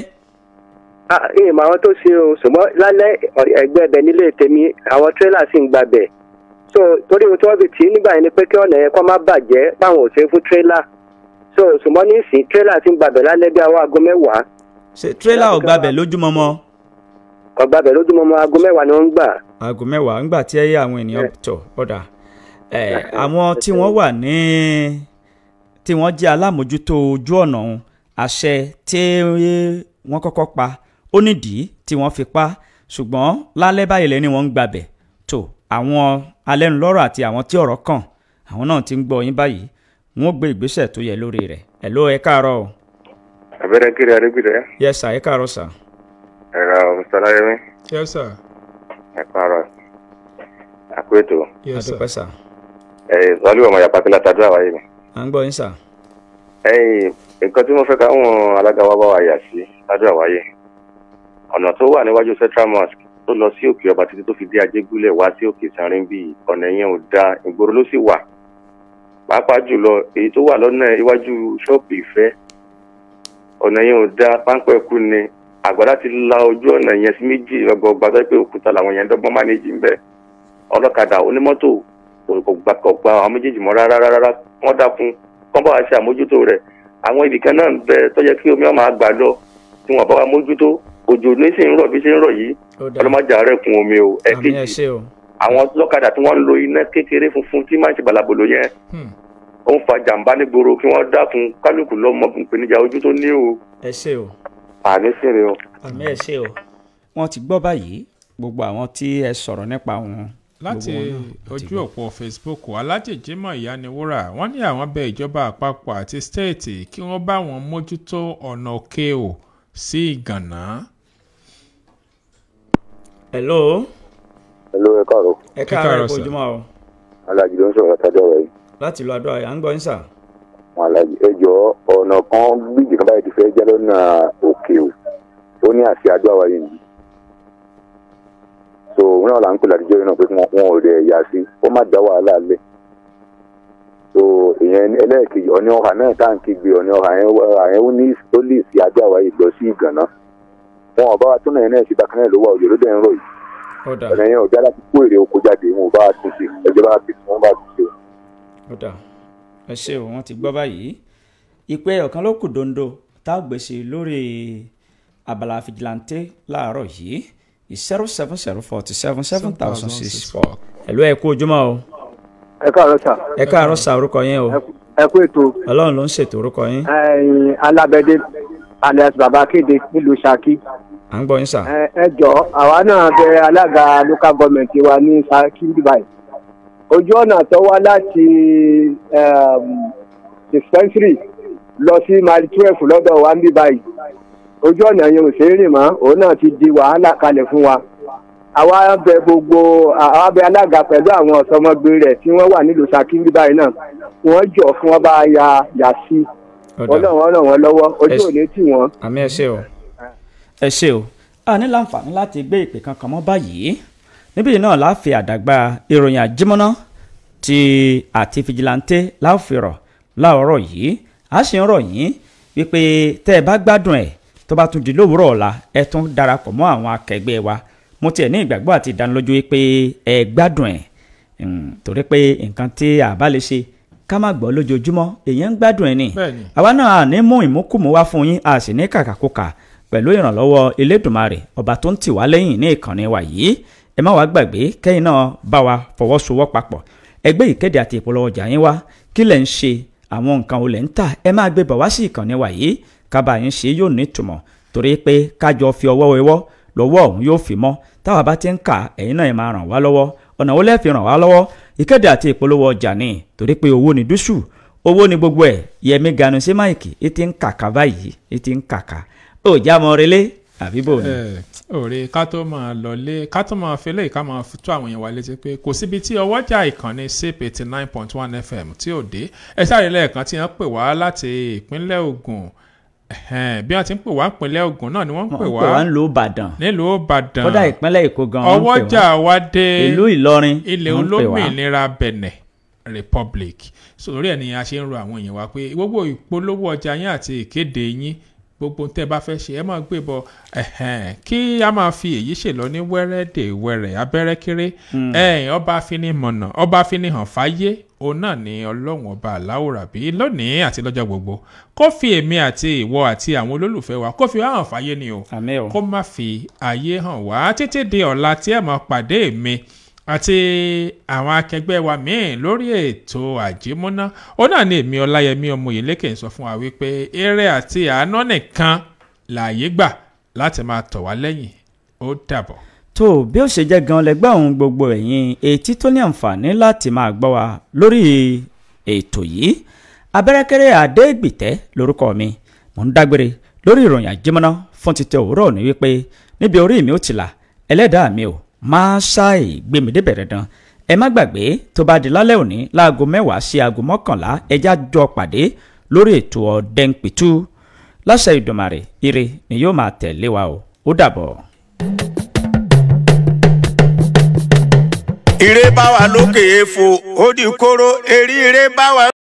Ìmọ̀ àwọn tó ṣe o ṣùgbọ́n lálẹ́ ẹgbẹ́ ẹbẹ̀ nílé tèmi àwọn tírélà sì ń gbabẹ̀. So torí ohun tí wọ́n fi tì í nígbà yẹn ni pé kí ọ̀nà yẹn kó má bàjẹ́ báwọn ò ṣe fún tírélà. So ṣùgbọ́n ní ìsìn tírélà ti ń gbabẹ̀ lálẹ́ bí àwọn aago 10. Ṣé tírélà ò gbabẹ̀ lójúmọmọ? Ò gbabẹ̀ lójúmọmọ aago 10 ni wọ́n ń gbà. Aago 10 ńgbà tí ẹyẹ àwọn ènìyàn tọ̀ ọ̀dà. Àwọn tí wọ́n wà ní tí wọ́n jẹ́ alámòjútó ojú ọ̀nà ọ̀hún àṣẹ tí wọ́n kọ́kọ́ pa ó nídìí tí wọ́n fi pa ṣùgbọ́n lálẹ́ báyìí lẹ́ni wọ́n ń gbabẹ̀ tó àwọn alẹ́nulọ́rọ̀ àti àwọn tí ọ̀rọ̀ kàn àwọn náà ti ń gbọ́ yín báyìí wọ́n gbé ìgbésẹ̀ tó yẹ lórí rẹ̀. Hello, ẹ káàárọ̀ o. Abẹ́rẹ́ kiri Adébídẹ́. Yes sir, ẹ káàárọ̀ sir. Ẹ̀rọ Mr. Láyẹ̀mí. Yes sir. Ẹ káàárọ̀. Àkúrẹ́tò. Yes sir. Adúpẹ́ sir. Sọ́lú ọmọ yàpá tí látàdú àwáyé mi. À ń gbọ́ yín sir. Nǹkan tí mo fẹ́ káwọn alága wa bá wa yà sí látàdú àwáyé. Ọ̀nà tó wà níwájú Central Mosque tó lọ sí òkè ọba títí tó fi dé Ajégúnlẹ̀ wá sí òkè Sanrin bíi ọ̀nà yẹn ò da ìgboro ló sì wà. Pàápàá jùlọ èyí tó wà lọ́nà iwájú ṣọ́ọ̀bù Ìfẹ́ ọ̀nà yẹn ò da páńpẹ́ kú ni àgbàdá ti la ojú ọ̀nà yẹn sí méjì ọgbọ̀gba tó pé òkúta làwọn yẹn dọ́gbọ́n mánéjì ń bẹ̀. Ọlọ́kadà onímọ́tò kò gba àwọn méjèèjì mọ́ rárá wọ́n dákun kọ́ bá wa ṣe àmójútó rẹ̀. Àwọn ibìkan náà ń bẹ tó yẹ kí omi ọmọ àgbà lọ tí wọ́n bá wa mójútó òjò ní sì ń rọ̀ bí ṣe ń rọ̀ yìí ọlọ́mọdé àárẹ̀ kun omi o ẹ̀kejì àwọn lọ́kadà tí wọ́n ń lo iná kékeré funfun tí máa ń ṣe balabolo yẹn ó ń fa jàǹbá nígboro kí wọ́n dákun kálukú lọ́mọ ìpèníjà ojú tó ní o. ẹ ṣé o. àmì sí ni o. àmì ẹ ṣé o. wọ́n ti gbọ́ báyìí gbogbo àwọn tí ẹ sọ̀rọ̀ nípa wọn. láti ojú òpó Facebook alájèjìmọ̀ ìyániwúrà wọ́n ní àwọn bẹ ìjọba àpapọ̀ àti stéètì kí wọ́n bá wọn mójútó ọ̀nà òkè o sí Ìgànná. Hello, ẹ káàárọ̀. Ẹ káàárọ̀ ojúmọ́ o. Alájì ló ń sọ̀rọ̀ látàdọ̀ rẹ̀ yìí. Láti ìlú Adó Àyà ń gbọ́ yín sà. Alájì ẹ jọ ọ̀nà kan bíjì kan báyìí ti fẹ́ jẹ́ lọ́nà òkè o. Ó ní àṣẹ Adó Àwà yìí nìyí. So wọn náà là ń pè látijọ́ yìí náà pé wọn ò rẹ̀ yà sí. Ó má dá wàhálà lẹ̀. So ìyẹn ẹlẹ́ẹ̀kejì ọ̀ní ọ̀hà náà tá à ń kígbe ọ̀ní ọ̀hà yẹn ó ní ó lè sí Adó Àwà yìí lọ sí Ìgànná. Wọn ò bá wa tó náà yẹn náà ṣe bákan náà ló wà òjò ló dẹ̀ ń rọ̀ yìí. Ọ̀nà yẹn ò dára kó èrè oko jáde wọn ò bá tún ṣe ẹjọ́ bá fi wọn bá tún ṣe. Ọ̀dà ẹ ṣé o wọ́n ti gbọ́ báyìí ìpè ọ̀kan ló kù dondo tá a gbèsè lórí abala fìjìláńtẹ́ láàárọ̀ yìí 07047777064. Hello ẹ kú ojúmọ́ o. Ẹ káàárọ̀ sà. Ẹ káàárọ̀ sà orúkọ yín o. Ẹ kú ètò. Ọlọ́run ló ń ṣètò orúkọ yín. Alábẹ́dé alias Bàbá Kéde nílùú Ṣakí. À ń gbọ́ yín sà. Ẹ jọ àwa náà bẹ alága local government wa ní Ṣakí Dubai. Ojú ọ̀nà tó wá láti dispensary lọ sí mile 12 lọ́dọ̀ wa ń bí báyìí. Ojú ọ̀nà yẹn ò ṣeé rìn mọ́ òun náà ti di wàhálà kalẹ̀ fún wa. Àwa bẹ alága pẹ̀lú àwọn ọ̀sọ́mọgbé rẹ̀ tí wọ́n wà nílùú Ṣakí Dubai náà. Wọ́n jọ fún wọn bá yà sí. Ọlọ́run ràn wọ́n lọ́wọ́ ojú ò ní tì wọ́n. Àmín ẹ ṣé o. Ẹ ṣé o. A ní láǹfààní láti gbé ìpè kankan mọ́ báyìí níbí náà láàfin àdàgbà ìròyìn àjímọ́ná ti àti fìjìláńtẹ́ láòfìrọ̀ láòrọ̀ yìí a sì ń rọ̀ yín wípé tẹ́ ẹ bá gbádùn ẹ̀ tó bá tún di lówùúrọ̀ ọ̀la ẹ tún darapọ̀ mọ́ àwọn akẹgbẹ́ wa mo tiẹ̀ ní ìgbàgbọ́ àti ìdánilójú wípé ẹ gbádùn ẹ̀ torí pé nǹkan tí a bá lè ṣe ká má gbọ́ lójoojúmọ́ èèyàn ń gbádùn ẹ̀ ni àwa náà ní mú ìmúkùmú wá fún yín a sì ní kàkàkùkà pẹ̀lú ìrànlọ́wọ́ Elédùmarè ọba tó ń tì wá lẹ́yìn ní ìkànnì wa yìí. Ẹ má wá gbàgbé kẹ́yìn náà bá wa fọwọ́sowọ́ papọ̀. Ẹgbẹ́ ìkéde àti ìpolówó ọjà yín wá, kí lẹ̀ ń ṣe, àwọn nǹkan olè ń tà, ẹ máa gbé bọ̀ wá sí ìkànnì wa yìí, kábà yín ṣe yóò ní ìtumọ̀, torí pé kájọ fi ọwọ́ wẹwọ́ lọ́wọ́ ọ̀hún yóò fi mọ́. Táwa bá ti ń kà, ẹ̀yin náà ẹ máa ràn wá lọ́wọ́. Ọ̀nà wo lẹ́ fi ràn wá lọ́wọ́? Ìkéde àti ìpolówó ọjà ni, torí pé owó ni dúṣù, owó ni gbogbo ẹ̀. Yẹmi Ganu sí máìkì, ètí ń kàkà báyìí, ètí ń kàkà. Ó já mọ́ relé àbí bò ní. Òrè ká tó máa lọlé, ká tó máa fi léyìí ká máa fi tó àwọn èèyàn wa létí pé kò síbi tí ọwọ́jà ìkànnì SIP 89.1 FM tí ò dé. Ẹ sáré lẹ́ẹ̀kan tí wọ́n pè wá láti ìpínlẹ̀ Ògùn. Bí wọ́n ti ń pè wá ìpínlẹ̀ Ògùn náà ni wọ́n ń pè wá nílùú Ìbàdàn. nílùú Ìbàdàn. Kódà ìpínlẹ̀ Èkó gan wọ́n ń pè wá. Ọwọ́jà wa dé ìlú Ìlọrin ilẹ̀ olómìnira Benin Republic. Sórí ẹ̀ ni a ṣe ń ro àwọn èèyàn wa pé gbogbo ìpolówó ọjà yín àti ìkéde yín gbogbo tẹ́ bá fẹ́ ṣe ẹ máa gbé bọ̀ kí a máa fi èyí ṣe lọ ní wẹ́rẹ́dẹ̀wẹ́rẹ́ abẹ́rẹ́ kéré ọba afinimọ̀nà ọba afinihàn fáyé òun náà ni Ọlọ́run ọba aláwòrán bí lónìí àti lọ́jọ́ gbogbo kó fi èmi àti ìwọ àti àwọn olólùfẹ́ wa kó fi hàn fáyé ni o kó má fi ayé hàn wá títí di ọ̀la tí ẹ máa pàdé mi àti àwọn akẹgbẹ́ wa míì lórí ètò àjímúná ó náà ní èmi Ọláyẹmí Ọmọyẹlẹ́kẹ̀ ń sọ fún wa wípé eré àti àánú nìkan láàyè gbà láti máa tọ̀ wá lẹ́yìn ó dàbọ̀. tó bí ó ṣe jẹ́ gan lẹ́gbẹ́ òun gbogbo ẹ̀yin etí tó ní àǹfààní láti máa gbọ́ wa lórí ètò yìí Abẹ́rẹ́kẹ́rẹ́ Adégbìtẹ́ lórúkọ mi mò ń dágbére lórí ìròyìn àjímúná fún títẹ òwúrọ̀ ní wípé níbi orí mi ó ti là ẹlẹ́dàá mi ò máa ṣáì gbèmí débẹ̀rẹ̀ dán. Ẹ má gbàgbé tó bá di lálẹ́ òní láago 10 sí aago 11 ẹjá jọ pàdé lórí ètò Ọ̀dẹ́npìtú. Láṣẹ Ìdùmarè ire ni yóò máa tẹ̀lé wa o. Ó dàbọ̀. Ire bá wa lókè èèfò ó di kóró, èrè ire bá wa.